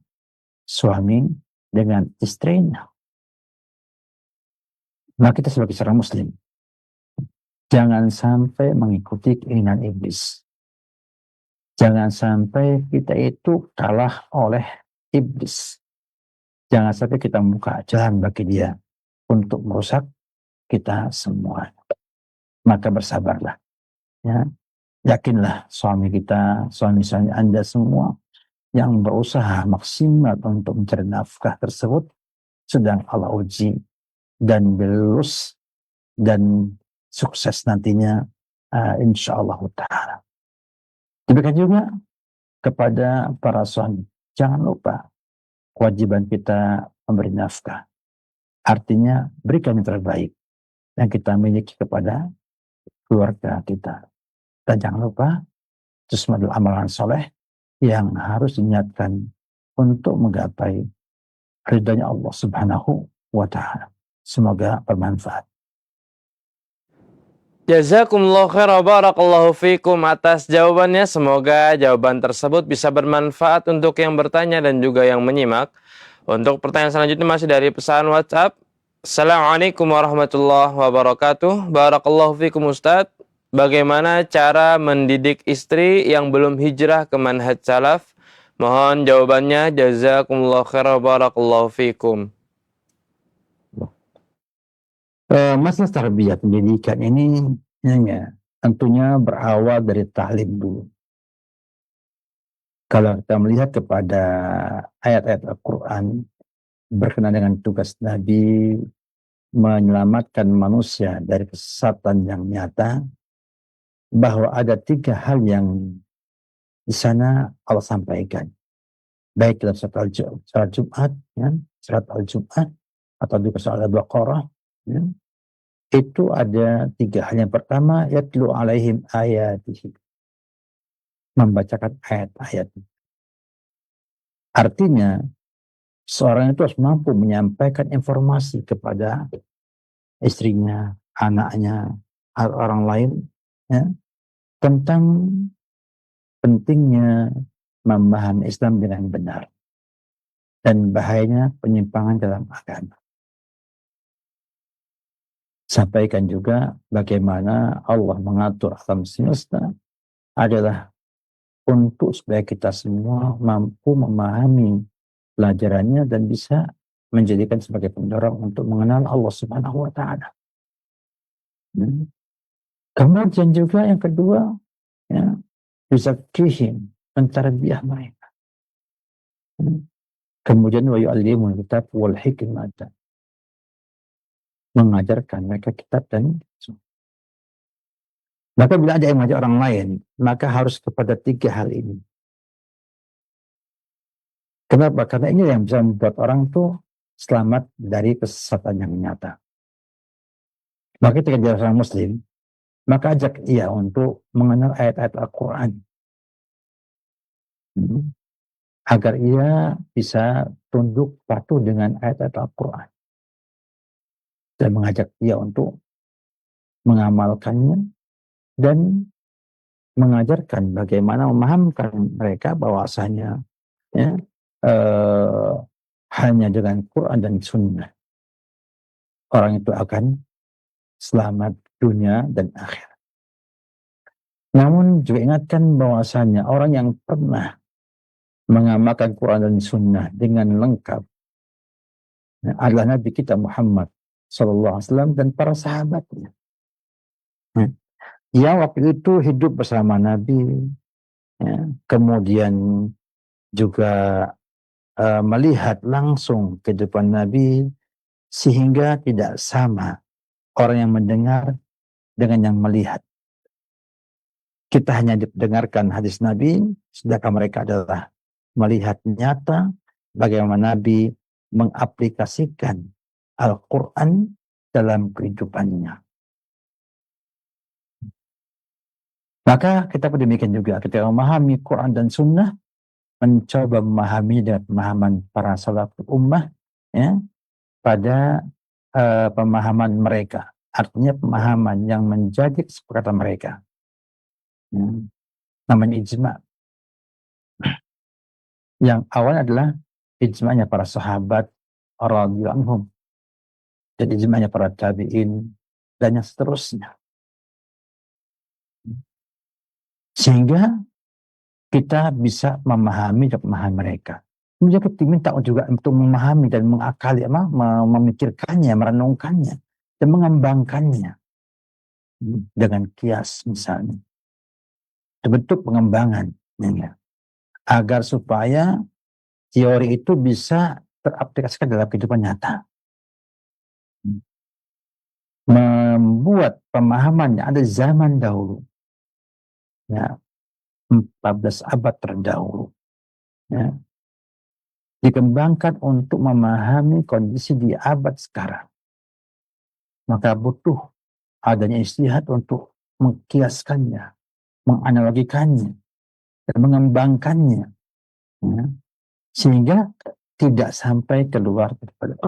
suami dengan istrinya. Nah, kita sebagai seorang muslim jangan sampai mengikuti keinginan iblis. Jangan sampai kita itu kalah oleh iblis. Jangan sampai kita membuka jalan bagi dia untuk merusak kita semua. Maka bersabarlah. Ya. Yakinlah suami kita, suami-suami Anda semua yang berusaha maksimal untuk mencari nafkah tersebut sedang Allah uji dan lulus dan sukses nantinya insyaallah ta'ala. Demikian juga kepada para suami, jangan lupa kewajiban kita memberi nafkah. Artinya berikan yang terbaik yang kita miliki kepada keluarga kita. Dan jangan lupa itu semua adalah amalan soleh yang harus diniatkan untuk menggapai ridhanya Allah Subhanahu wa Ta'ala. Semoga bermanfaat. Jazakumullah khair wa barakallahu fikum atas jawabannya. Semoga jawaban tersebut bisa bermanfaat untuk yang bertanya dan juga yang menyimak. Untuk pertanyaan selanjutnya masih dari pesan WhatsApp. Assalamualaikum warahmatullahi wabarakatuh. Barakallahu fikum Ustaz. Bagaimana cara mendidik istri yang belum hijrah ke manhaj salaf? Mohon jawabannya. Jazakumullah khair wa barakallahu fikum. Masalah tarbiyah pendidikan ini tentunya berawal dari ta'lim dulu. Kalau kita melihat kepada ayat-ayat Al-Quran berkenaan dengan tugas Nabi menyelamatkan manusia dari kesesatan yang nyata, bahwa ada 3 hal yang di sana Allah sampaikan. Baik dalam surat Jumat, ya, surat Al-Jum'ah, atau juga surat Al-Baqarah, ya, itu ada 3 hal. Yang pertama, yatlu alaihim ayatihi, membacakan ayat-ayat. Artinya, seorang itu harus mampu menyampaikan informasi kepada istrinya, anaknya, atau orang lain, ya, tentang pentingnya memahami Islam dengan benar dan bahayanya penyimpangan dalam agama. Sampaikan juga bagaimana Allah mengatur alam semesta adalah untuk supaya kita semua mampu memahami pelajarannya dan bisa menjadikan sebagai pendorong untuk mengenal Allah Subhanahu wa Ta'ala. Kemudian juga yang kedua, ya, yuzakihim, mentarbiyah mereka. Kemudian wa yu'allimul kitab wal hikmata, mengajarkan mereka kitab dan sunnah. Maka bila ada yang mengajak orang lain, maka harus kepada 3 hal ini. Kenapa? Karena ini yang bisa membuat orang tuh selamat dari kesesatan yang nyata. Maka ketika dia seorang muslim, maka ajak ia untuk mengenal ayat-ayat Al-Quran. Agar ia bisa tunduk patuh dengan ayat-ayat Al-Quran. Dan mengajak ia untuk mengamalkannya dan mengajarkan bagaimana memahamkan mereka bahwasanya, ya, hanya dengan Quran dan Sunnah orang itu akan selamat dunia dan akhirat. Namun juga ingatkan bahwasanya orang yang pernah mengamalkan Quran dan Sunnah dengan lengkap, ya, adalah Nabi kita Muhammad SAW dan para sahabatnya. Yang waktu itu hidup bersama Nabi, ya, kemudian juga melihat langsung kehidupan Nabi, sehingga tidak sama orang yang mendengar dengan yang melihat. Kita hanya didengarkan hadis Nabi, sedangkan mereka adalah melihat nyata bagaimana Nabi mengaplikasikan Al-Quran dalam kehidupannya. Maka kita pun demikian juga ketika memahami Quran dan Sunnah, mencoba memahami dengan pemahaman para salaful ummah, ya, pada pemahaman mereka. Artinya pemahaman yang menjadi kesepakatan mereka. Ya, namanya ijma. Yang awal adalah ijma'nya para sahabat radhiyallahu anhum, dan ijma'nya para tabi'in, dan yang seterusnya. Sehingga kita bisa memahami dan memahami mereka. Kemudian kita minta juga untuk memahami dan mengakali, memikirkannya, merenungkannya, dan mengembangkannya dengan kias misalnya. Bentuk pengembangan, ya, agar supaya teori itu bisa teraplikasikan dalam kehidupan nyata. Membuat pemahaman yang ada zaman dahulu, ya, 14 abad terdahulu, ya, dikembangkan untuk memahami kondisi di abad sekarang. Maka butuh adanya istihad untuk mengkiaskannya, menganalogikannya, dan mengembangkannya, ya, sehingga tidak sampai keluar daripada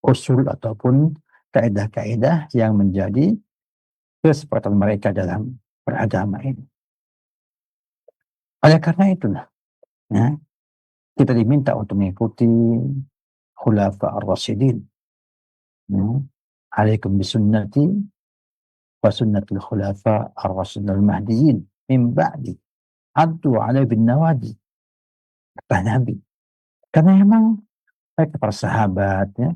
usul ataupun kaidah-kaidah yang menjadi kesepakatan mereka dalam beragama ini. Oleh karena itulah, ya, kita diminta untuk mengikuti khulafa ar-rasyidin. Ya. Alaikum bisunnati wa sunnatul khulafa ar-rasyidin al-mahdiyyin min ba'di addu 'alaiha bin nawajid, kata Nabi. Karena memang mereka para sahabat, ya,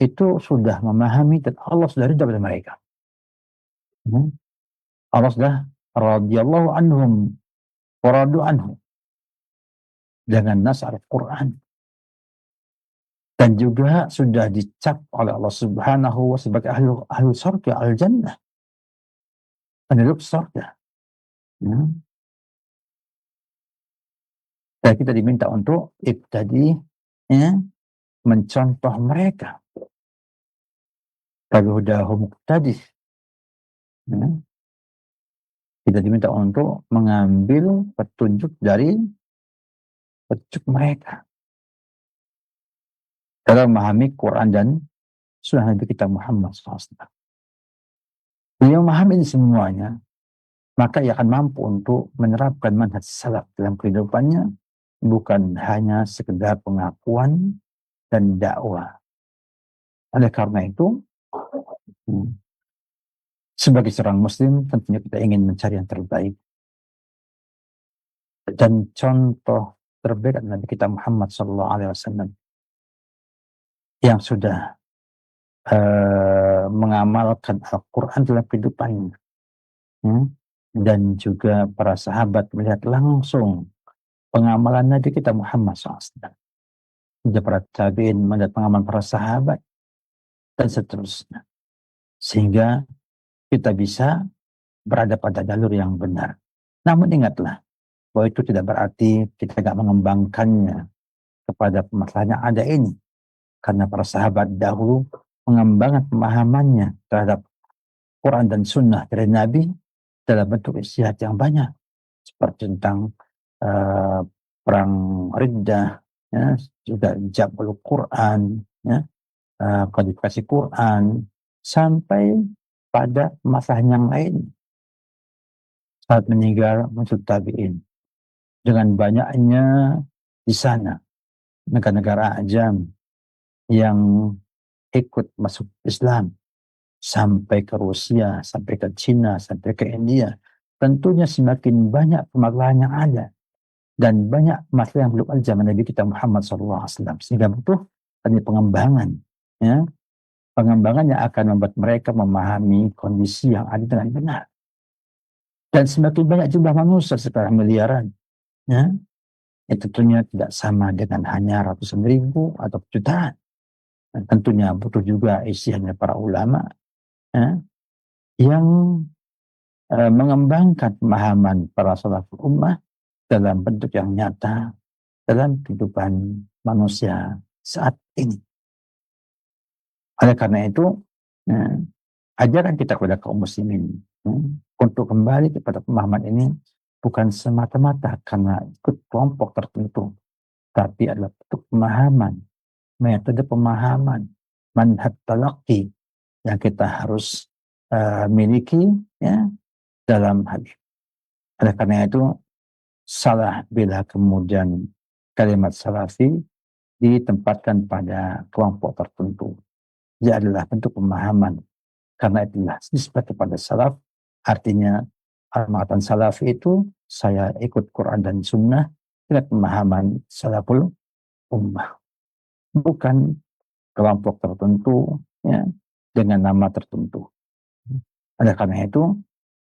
itu sudah memahami dan Allah sudah ridha pada mereka. Ya. Allah sudah radhiyallahu anhum wa radu anhu dengan nas Al-Quran, dan juga sudah dicap oleh Allah Subhanahu wa sebagai ahlu surga, al-jannah, penduduk surga. Ya. Dan kita diminta untuk ibtadi, ya, mencontoh mereka. Fabihudahum muqtadih. Ya. Kita diminta untuk mengambil petunjuk dari petunjuk mereka dalam memahami Quran dan Sunnah Nabi kita Muhammad SAW. Beliau memahami ini semuanya, maka ia akan mampu untuk menerapkan manhaj salaf dalam kehidupannya, bukan hanya sekedar pengakuan dan dakwah. Oleh karena itu, sebagai seorang muslim tentunya kita ingin mencari yang terbaik. Dan contoh terbaik adalah Nabi kita Muhammad SAW yang sudah mengamalkan Al-Quran dalam kehidupannya. Dan juga para sahabat melihat langsung pengamalan Nabi kita Muhammad SAW. Juga para tabi'in melihat pengamalan para sahabat, dan seterusnya. Sehingga kita bisa berada pada jalur yang benar. Namun ingatlah, bahwa itu tidak berarti kita tidak mengembangkannya kepada masalah yang ada ini. Karena para sahabat dahulu mengembangkan pemahamannya terhadap Quran dan Sunnah dari Nabi dalam bentuk istihad yang banyak. Seperti tentang perang Riddah, ya, juga Jabul Quran, ya, kodifikasi Quran, sampai pada masalah yang lain. Saat meninggal muncul tabi'in. Dengan banyaknya di sana negara-negara ajam yang ikut masuk Islam, sampai ke Rusia, sampai ke Cina, sampai ke India, tentunya semakin banyak permasalahan yang ada dan banyak masalah yang belum ada zaman Nabi kita Muhammad SAW, sehingga butuh ada pengembangan, ya, pengembangan yang akan membuat mereka memahami kondisi yang ada dengan benar. Dan semakin banyak jumlah manusia sekarang, miliaran, ya, itu tentunya tidak sama dengan hanya ratusan ribu atau jutaan. Dan tentunya butuh juga isiannya para ulama, ya, yang mengembangkan pemahaman para salaful ummah dalam bentuk yang nyata dalam kehidupan manusia saat ini. Oleh karena itu, ya, ajaran kita kepada kaum muslimin, ya, untuk kembali kepada pemahaman ini bukan semata-mata karena ikut kelompok tertentu, tapi adalah bentuk pemahaman, metode pemahaman, manhaj talaqi yang kita harus miliki, ya, dalam hal ini. Oleh karena itu, salah bila kemudian kalimat salafi ditempatkan pada kelompok tertentu. Dia adalah bentuk pemahaman. Karena itulah nisbah kepada salaf, artinya al-ma'atan salafi itu saya ikut Quran dan Sunnah dengan pemahaman salaful ummah. Bukan kelompok tertentu, ya, dengan nama tertentu. Oleh karena itu,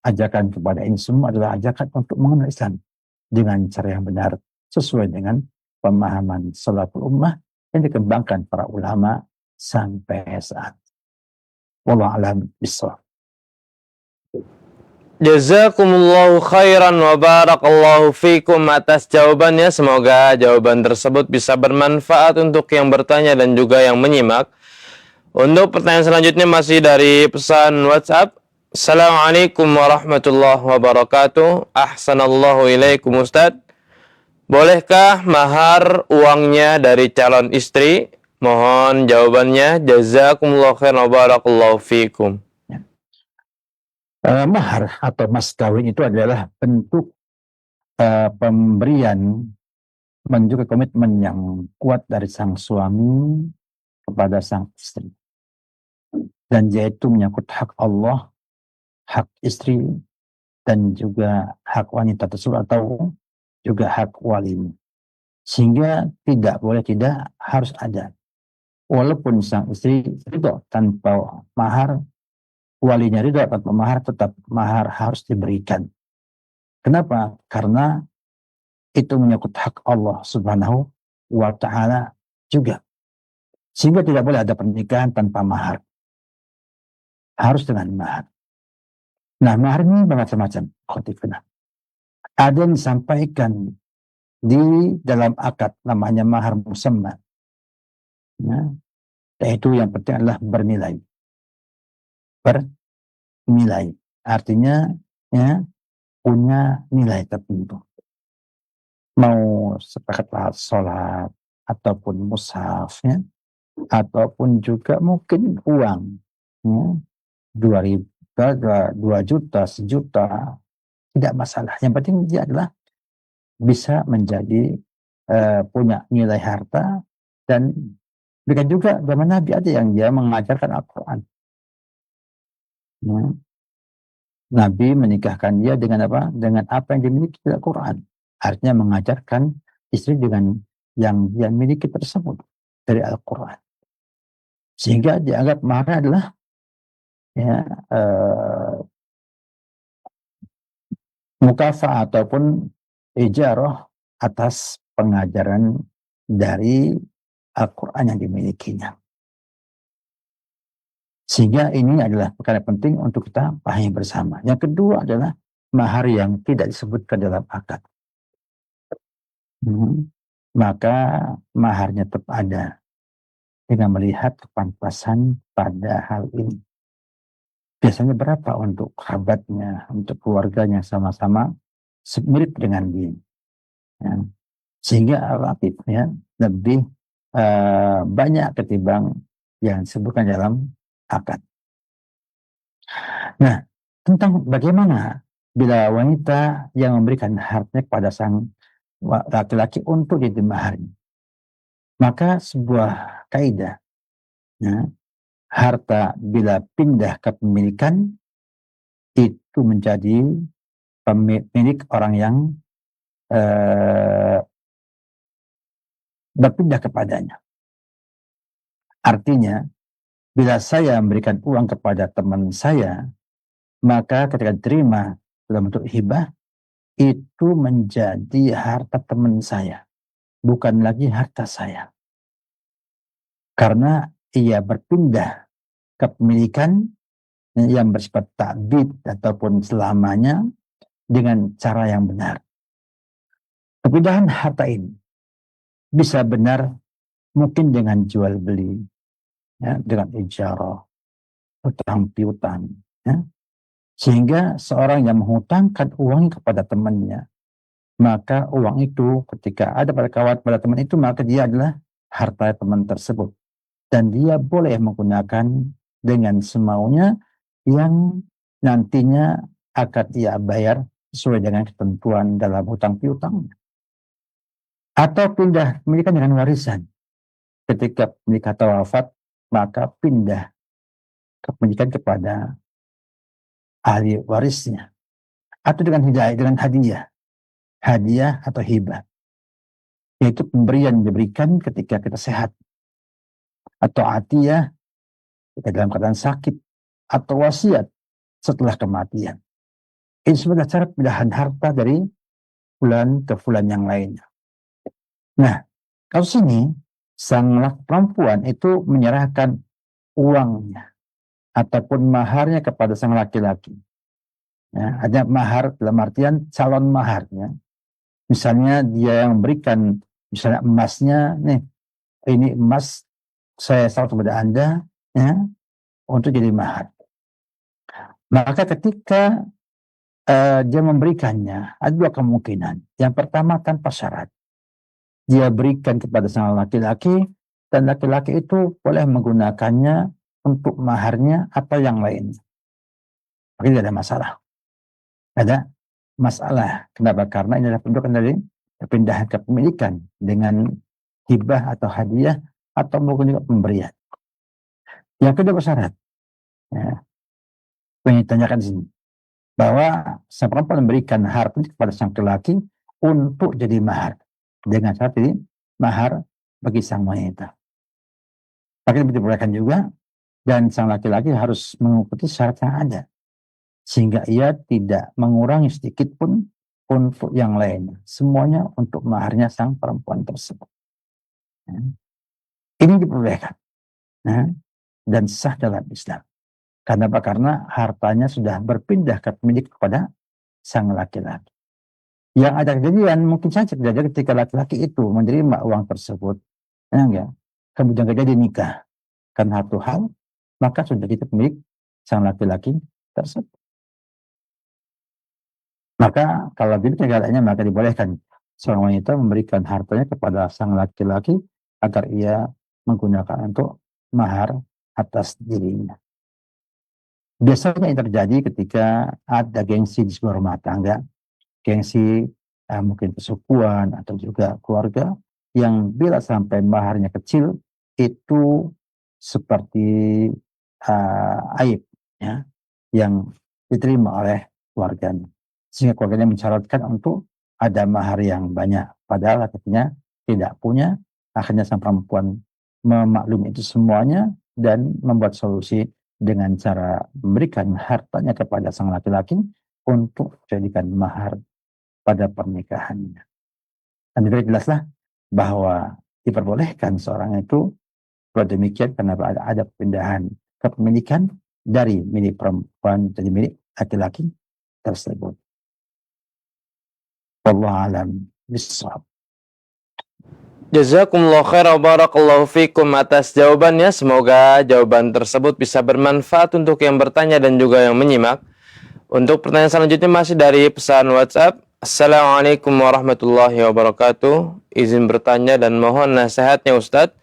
ajakan kepada ini semua adalah ajakan untuk mengenal Islam dengan cara yang benar, sesuai dengan pemahaman salaful ummah yang dikembangkan para ulama sampai saat. Wallahu a'lam bishawab. Jazakumullahu khairan wa barakallahu fikum atas jawabannya. Semoga jawaban tersebut bisa bermanfaat untuk yang bertanya dan juga yang menyimak. Untuk pertanyaan selanjutnya masih dari pesan WhatsApp. Assalamualaikum warahmatullahi wabarakatuh. Ahsanallahu ilaikum Ustadz. Bolehkah mahar uangnya dari calon istri? Mohon jawabannya. Jazakumullahu khairan wa barakallahu fikum. Mahar atau mas kawin itu adalah bentuk pemberian menunjukkan komitmen yang kuat dari sang suami kepada sang istri. Dan yaitu menyangkut hak Allah, hak istri, dan juga hak wanita tersebut atau juga hak wali. Sehingga tidak boleh, tidak harus ada. Walaupun sang istri ridho tanpa mahar, walinya ridho tanpa mahar, tetap mahar harus diberikan. Kenapa? Karena itu menyangkut hak Allah Subhanahu wa Ta'ala juga. Sehingga tidak boleh ada pernikahan tanpa mahar. Harus dengan mahar. Nah, mahar ini bermacam-macam. Ada yang disampaikan di dalam akad, namanya mahar musamma. Ya, yaitu yang penting adalah bernilai. Bernilai. Artinya ya, punya nilai tertentu. Mau sepakat sholat, ataupun mushaf, ya, ataupun juga mungkin uang. Ya, 2 juta, 1 juta, tidak masalah. Yang penting dia adalah bisa menjadi punya nilai harta. Dan bukan juga zaman Nabi ada yang dia mengajarkan Al-Quran. Ya. Nabi menikahkan dia dengan apa? Dengan apa yang dimiliki Al-Quran. Artinya mengajarkan istri dengan yang dia miliki tersebut dari Al-Quran. Sehingga dianggap mahar adalah ya, mukafa ataupun ijarah atas pengajaran dari Al-Quran yang dimilikinya. Sehingga ini adalah perkara penting untuk kita pahami bersama. Yang kedua adalah mahar yang tidak disebutkan dalam akad. Maka maharnya tetap ada dengan melihat kepantasan pada hal ini. Biasanya berapa untuk kerabatnya, untuk keluarganya sama-sama mirip dengan dia. Ya. Sehingga relatif ya, lebih banyak ketimbang yang disebutkan dalam akad. Nah, tentang bagaimana bila wanita yang memberikan hartanya kepada sang laki-laki untuk jadi maharnya. Maka sebuah kaidah, ya, harta bila pindah kepemilikan itu menjadi pemilik orang yang berpindah kepadanya. Artinya, bila saya memberikan uang kepada teman saya, maka ketika diterima dalam bentuk hibah, itu menjadi harta teman saya, bukan lagi harta saya. Karena ia berpindah kepemilikan yang bersifat ta'bid ataupun selamanya dengan cara yang benar. Kepindahan harta ini bisa benar mungkin dengan jual beli, ya, dengan ijarah, utang piutang, ya. Sehingga seorang yang menghutangkan uang kepada temannya, maka uang itu ketika ada pada kawan pada teman itu, maka dia adalah harta teman tersebut. Dan dia boleh menggunakan dengan semaunya yang nantinya akan ia bayar sesuai dengan ketentuan dalam hutang piutang. Atau pindah kepemilikan dengan warisan. Ketika pemilik harta wafat, maka pindah kepemilikan kepada ahli warisnya. Atau dengan hidayah, dengan hadiah atau hibah. Yaitu pemberian yang diberikan ketika kita sehat. Atau atiyah ketika dalam keadaan sakit. Atau wasiat setelah kematian. Ini sebagai cara pindahan harta dari fulan ke fulan yang lainnya. Nah, kalau sini sang perempuan itu menyerahkan uangnya ataupun maharnya kepada sang laki-laki. Ya, ada mahar dalam artian calon maharnya. Misalnya dia yang memberikan, misalnya emasnya, nih, ini emas saya serahin kepada Anda, ya, untuk jadi mahar. Maka ketika dia memberikannya, ada dua kemungkinan. Yang pertama tanpa syarat. Dia berikan kepada sang laki-laki, dan laki-laki itu boleh menggunakannya untuk maharnya atau yang lain. Maka tidak ada masalah. Ada masalah. Kenapa? Karena ini adalah bentuk dari perpindahan kepemilikan dengan hibah atau hadiah atau mungkin juga pemberian. Yang kedua bersyarat. Ya, yang ditanyakan di sini. Bahwa sang perempuan memberikan harta kepada sang laki-laki untuk jadi mahar. Dengan syarat ini mahar bagi sang wanita. Maka diperbolehkan juga, dan sang laki-laki harus mengikuti syarat yang ada. Sehingga ia tidak mengurangi sedikit pun untuk yang lain. Semuanya untuk maharnya sang perempuan tersebut. Ya. Ini diperbolehkan. Ya. Dan sah dalam Islam. Karena apa? Karena hartanya sudah berpindah ke pemilik kepada sang laki-laki. Yang ada kejadian, mungkin saja kejadian ketika laki-laki itu menerima uang tersebut. Ya enggak? Kemudian kejadian nikah. Karena satu hal, maka sudah jadi pemilik sang laki-laki tersebut. Maka kalau begitu keadaannya, maka dibolehkan seorang wanita memberikan hartanya kepada sang laki-laki agar ia menggunakan untuk mahar atas dirinya. Biasanya yang terjadi ketika ada gengsi di sebuah rumah tangga, gengsi mungkin persukuan atau juga keluarga, yang bila sampai maharnya kecil itu seperti aib, ya, yang diterima oleh keluarganya, sehingga keluarganya mencaratkan untuk ada mahar yang banyak, padahal akhirnya tidak punya. Akhirnya sang perempuan memaklumi itu semuanya dan membuat solusi dengan cara memberikan hartanya kepada sang laki-laki untuk dijadikan mahar pada pernikahannya. Dan juga jelaslah bahwa diperbolehkan seorang itu demikian karena ada perpindahan kepemilikan dari milik perempuan jadi milik laki-laki tersebut. Wallahu a'lam bishawab. Jazakumullah khair wa barakallahu fikum atas jawabannya. Semoga jawaban tersebut bisa bermanfaat untuk yang bertanya dan juga yang menyimak. Untuk pertanyaan selanjutnya masih dari pesan WhatsApp. Assalamualaikum warahmatullahi wabarakatuh. Izin bertanya dan mohon nasihatnya Ustadz.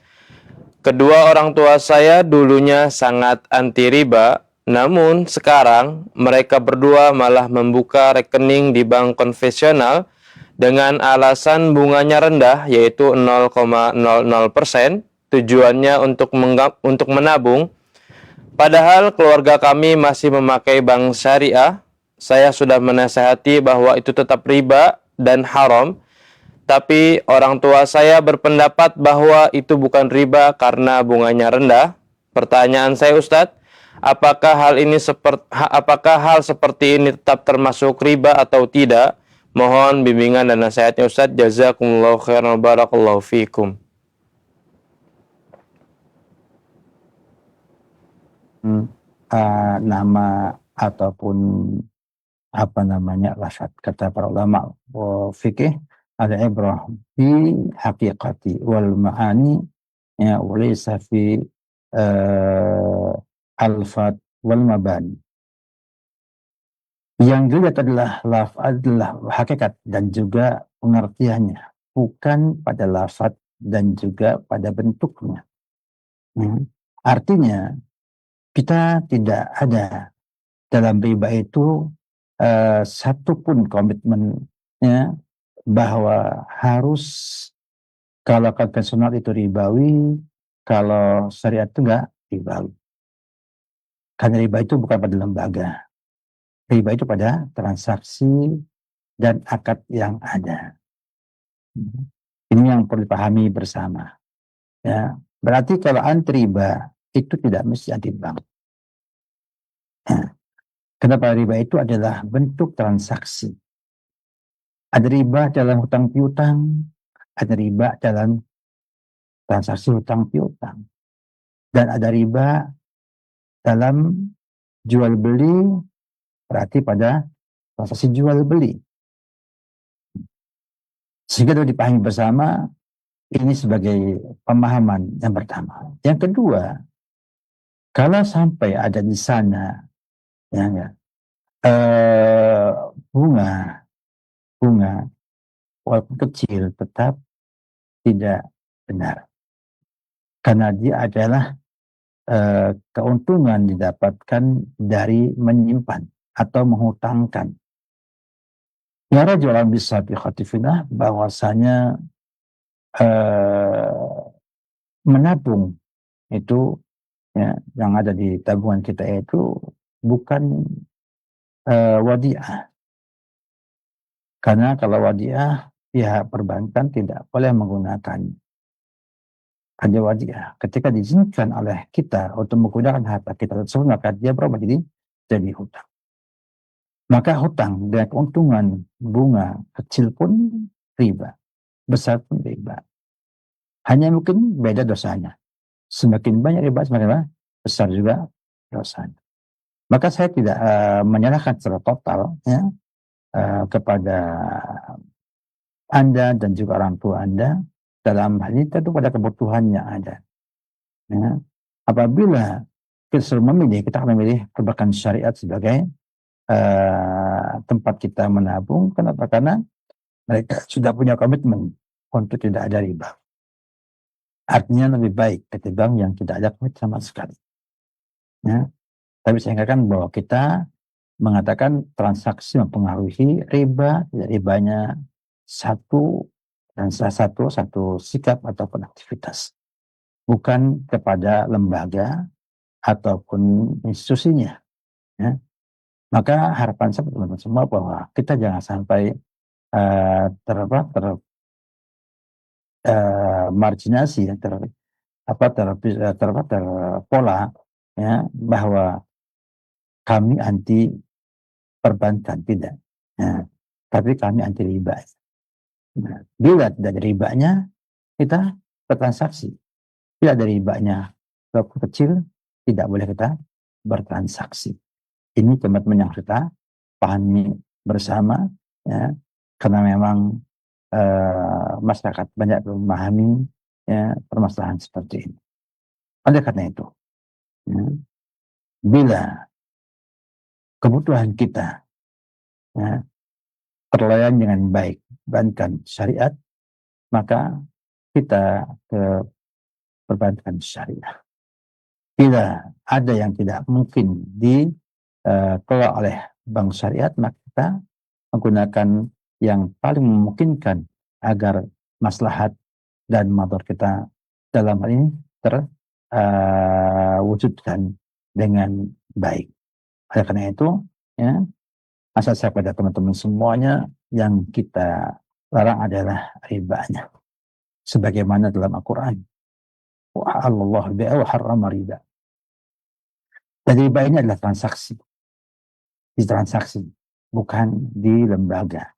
Kedua orang tua saya dulunya sangat anti riba, namun sekarang mereka berdua malah membuka rekening di bank konvensional dengan alasan bunganya rendah, yaitu 0,00%, tujuannya untuk menabung. Padahal keluarga kami masih memakai bank syariah. Saya sudah menasihati bahwa itu tetap riba dan haram. Tapi orang tua saya berpendapat bahwa itu bukan riba karena bunganya rendah. Pertanyaan saya Ustadz, apakah hal seperti ini tetap termasuk riba atau tidak? Mohon bimbingan dan nasihatnya Ustadz. Jazakumullahu khairan wa barakallahu fikum. Nama ataupun apa namanya lafaz kata para ulama fikih ada ibrah bi haqiqati wal ma'ani, ya, walaysa fi alfat wal mabani. Yang dilihat adalah hakikat dan juga pengertiannya, bukan pada lafaz dan juga pada bentuknya. Artinya kita tidak ada dalam riba itu satupun komitmennya bahwa harus kalau konvensional itu ribawi, kalau syariat itu enggak ribawi. Karena riba itu bukan pada lembaga. Riba itu pada transaksi dan akad yang ada. Ini yang perlu dipahami bersama. Ya, berarti kalau anti riba itu tidak mesti anti bank. Kenapa? Riba itu adalah bentuk transaksi. Ada riba dalam hutang piutang, ada riba dalam transaksi hutang piutang, dan ada riba dalam jual beli, berarti pada transaksi jual beli. Sehingga dapat dipahami bersama, ini sebagai pemahaman yang pertama. Yang kedua, kalau sampai ada di sana ya enggak, bunga walaupun kecil tetap tidak benar, karena dia adalah keuntungan didapatkan dari menyimpan atau menghutangkan. Ya rajulan bisabiqati fillah, bahwasanya menabung itu ya, yang ada di tabungan kita itu bukan wadiah. Karena kalau wadiah, pihak perbankan tidak boleh menggunakan hanya wadiah. Ketika diizinkan oleh kita untuk menggunakan harta kita tersebut, maka dia berubah jadi hutang. Maka hutang dengan keuntungan bunga kecil pun riba, besar pun riba. Hanya mungkin beda dosanya. Semakin banyak riba, semakin besar juga dosanya. Maka saya tidak menyalahkan secara total ya, kepada Anda dan juga orang tua Anda dalam hal ini tentu pada kebutuhan yang ada. Ya. Apabila kita memilih, kita akan memilih perbankan syariat sebagai tempat kita menabung. Kenapa? Karena mereka sudah punya komitmen untuk tidak ada riba. Artinya lebih baik ketimbang yang tidak ada komitmen sama sekali. Ya. Tapi saya ingatkan bahwa kita mengatakan transaksi mempengaruhi riba, tidak ribanya satu sikap ataupun aktivitas, bukan kepada lembaga ataupun institusinya. Ya. Maka harapan saya teman-teman semua bahwa kita jangan sampai marginasi, terpola ya, bahwa kami anti perbankan, tidak. Ya. Tapi kami anti riba. Nah, bila tidak ada ribanya, kita bertransaksi. Bila ada ribanya, walaupun kecil, tidak boleh kita bertransaksi. Ini komitmen yang kita pahami bersama, ya, karena memang masyarakat banyak memahami ya, permasalahan seperti ini. Oleh karena itu, ya, bila kebutuhan kita ya, terlayani dengan baik perbankan syariat, maka kita ke perbankan syariah. Bila ada yang tidak mungkin dikelola oleh bank syariat, maka kita menggunakan yang paling memungkinkan agar maslahat dan madhar kita dalam hal ini terwujudkan dengan baik. Oleh karena itu, ya, asal saya pada teman-teman semuanya, yang kita larang adalah ribanya. Sebagaimana dalam Al-Quran, Allah bi'a wa harrama riba. Dan riba ini adalah transaksi. Di transaksi, bukan di lembaga.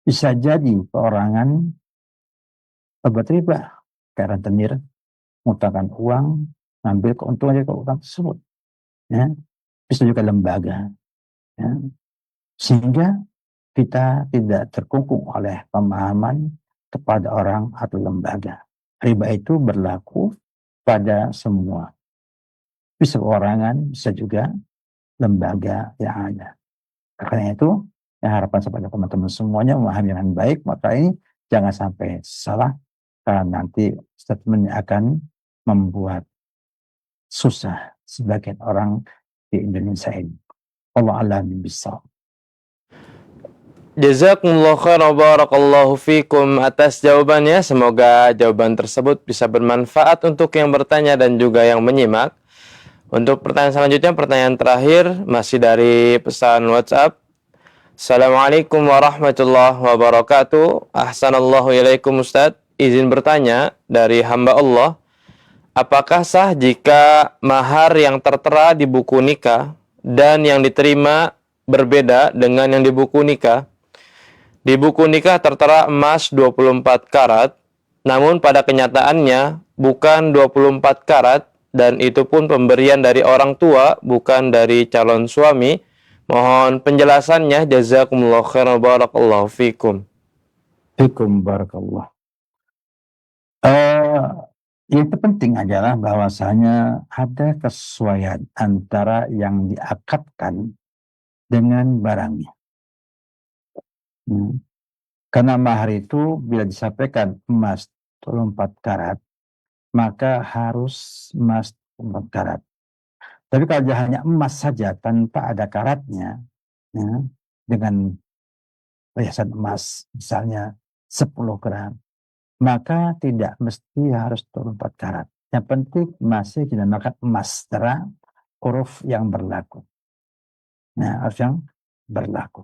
Bisa jadi perorangan berbuat riba, kayak rentenir, mengutangkan uang, ngambil keuntungan dari keuangan tersebut. Ya. Bisa juga lembaga. Ya. Sehingga kita tidak terkungkung oleh pemahaman kepada orang atau lembaga. Riba itu berlaku pada semua. Bisa perorangan, bisa juga lembaga yang ada. Karena itu, yang harapan kepada teman-teman semuanya memahami dengan baik, maka ini jangan sampai salah, karena nanti statementnya akan membuat susah sebagian orang di Indonesia ini. Allah a'lam bishawab. Jazakumullah khairan barakallahu fikum atas jawabannya. Semoga jawaban tersebut bisa bermanfaat untuk yang bertanya dan juga yang menyimak. Untuk pertanyaan selanjutnya, pertanyaan terakhir masih dari pesan WhatsApp. Assalamualaikum warahmatullahi wabarakatuh. Ahsanallahu ilaikum Ustadz. Izin bertanya dari hamba Allah. Apakah sah jika mahar yang tertera di buku nikah dan yang diterima berbeda dengan yang di buku nikah? Di buku nikah tertera emas 24 karat, namun pada kenyataannya bukan 24 karat, dan itu pun pemberian dari orang tua, bukan dari calon suami, Mohon penjelasannya. Jazakumullah khairan wa barakallahu fikum. Fikum barakallah. Yang terpenting adalah bahwasanya ada kesesuaian antara yang diakadkan dengan barangnya. Karena mahar itu bila disampaikan emas 24 karat, maka harus emas 24 karat. Tapi kalau dia hanya emas saja tanpa ada karatnya, ya, dengan perhiasan emas misalnya 10 gram, maka tidak mesti harus 24 karat. Yang penting masih dinamakan emas secara huruf yang berlaku. Nah, harus yang berlaku.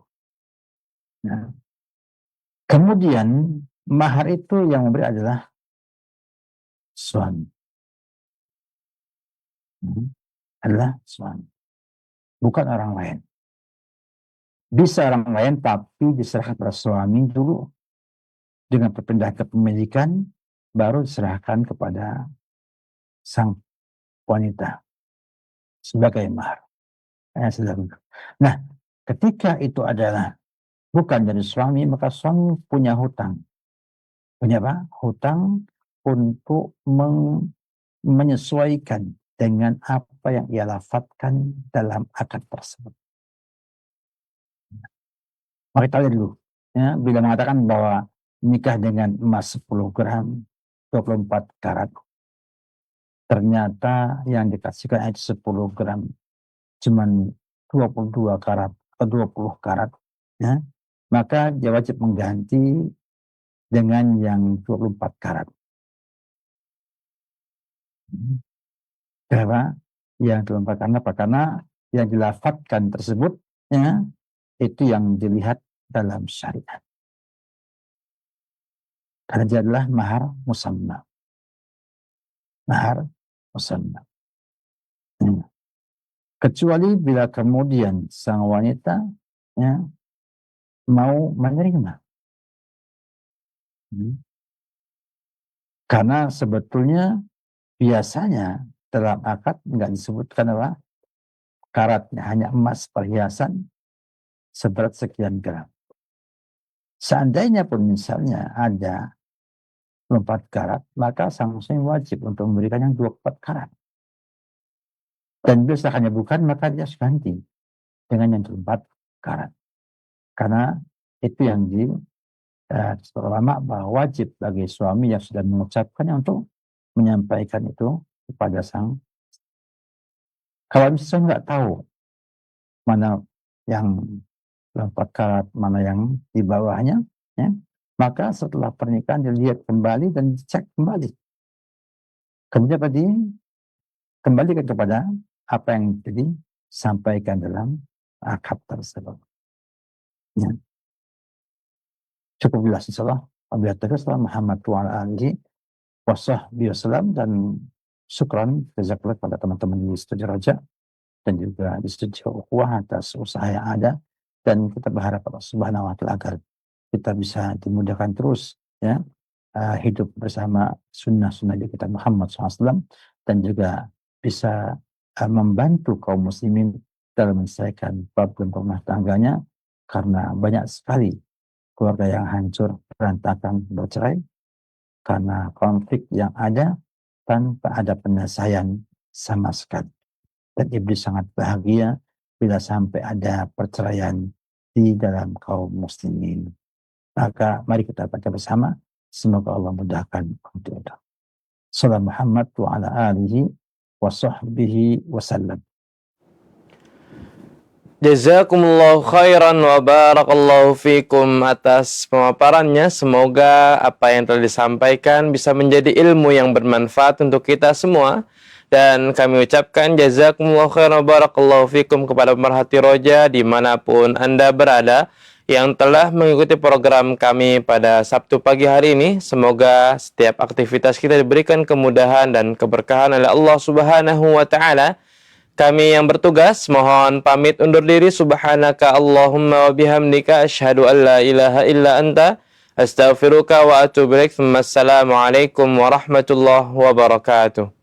Nah, kemudian mahar itu yang memberi adalah suami. Adalah suami, bukan orang lain. Bisa orang lain tapi diserahkan pada suami dulu, dengan perpindahan kepemilikan baru diserahkan kepada sang wanita sebagai mahar. Nah, ketika itu adalah bukan dari suami, maka suami punya hutang. Punya apa? Hutang untuk menyesuaikan dengan apa yang ia lafadzkan dalam akad tersebut. Maka kita lihat dulu, ya, bila mengatakan bahwa nikah dengan emas 10 gram, 24 karat, ternyata yang dikasihkan itu 10 gram, cuman 22 karat atau 20 karat, ya, maka dia wajib mengganti dengan yang 24 karat. Kenapa? Yang 24 karat apa? Karena yang dilafadzkan tersebut, ya, itu yang dilihat dalam syariat. Karena dia adalah mahar musamma. Mahar musamma. Kecuali bila kemudian sang wanita, ya, mau menerima. Karena sebetulnya biasanya dalam akad nggak disebutkan apa karatnya, hanya emas perhiasan seberat sekian gram. Seandainya pun misalnya ada 24 karat, maka sang suami wajib untuk memberikan yang 24 karat. Dan bila hanya bukan, maka dia harus ganti dengan yang 24 karat. Karena itu yang ulama bahwa wajib bagi suami yang sudah mengucapkannya untuk menyampaikan itu kepada sang. Kalau misalnya nggak tahu mana yang 24 karat, mana yang di bawahnya, ya, maka setelah pernikahan dilihat kembali dan dicek kembali. Kemudian tadi kembalikan kepada apa yang tadi sampaikan dalam akad tersebut. Ya. Cukup jelas insyaallah. Wabillahi Muhammad wa ala alihi wasahbihi wasallam, dan syukran jazakallahu pada teman-teman di studio Raja dan juga di studio Ukhuwah atas usaha yang ada, dan kita berharap Allah Subhanahu wa taala agar kita bisa dimudahkan terus, ya, hidup bersama sunnah-sunnah kita Muhammad SAW, dan juga bisa membantu kaum muslimin dalam menyelesaikan problem rumah tangganya, karena banyak sekali keluarga yang hancur, berantakan, bercerai karena konflik yang ada tanpa ada penyelesaian sama sekali. Dan iblis sangat bahagia bila sampai ada perceraian di dalam kaum muslimin. Maka mari kita baca bersama, semoga Allah mudahkan untuk itu. Salam Muhammad wa ala alihi wa sahbihi wasallam. Jazakumullahu khairan wa barakallahu fikum atas pemaparannya. Semoga apa yang telah disampaikan bisa menjadi ilmu yang bermanfaat untuk kita semua. Dan kami ucapkan jazakumullahu khairan wa barakallahu fikum kepada pemerhati Roja dimanapun Anda berada yang telah mengikuti program kami pada Sabtu pagi hari ini. Semoga setiap aktivitas kita diberikan kemudahan dan keberkahan oleh Allah Subhanahu wa taala. Kami yang bertugas mohon pamit undur diri. Subhanaka Allahumma wa bihamdika asyhadu an la ilaha illa anta astaghfiruka wa atubu ilaik. Assalamualaikum warahmatullahi wabarakatuh.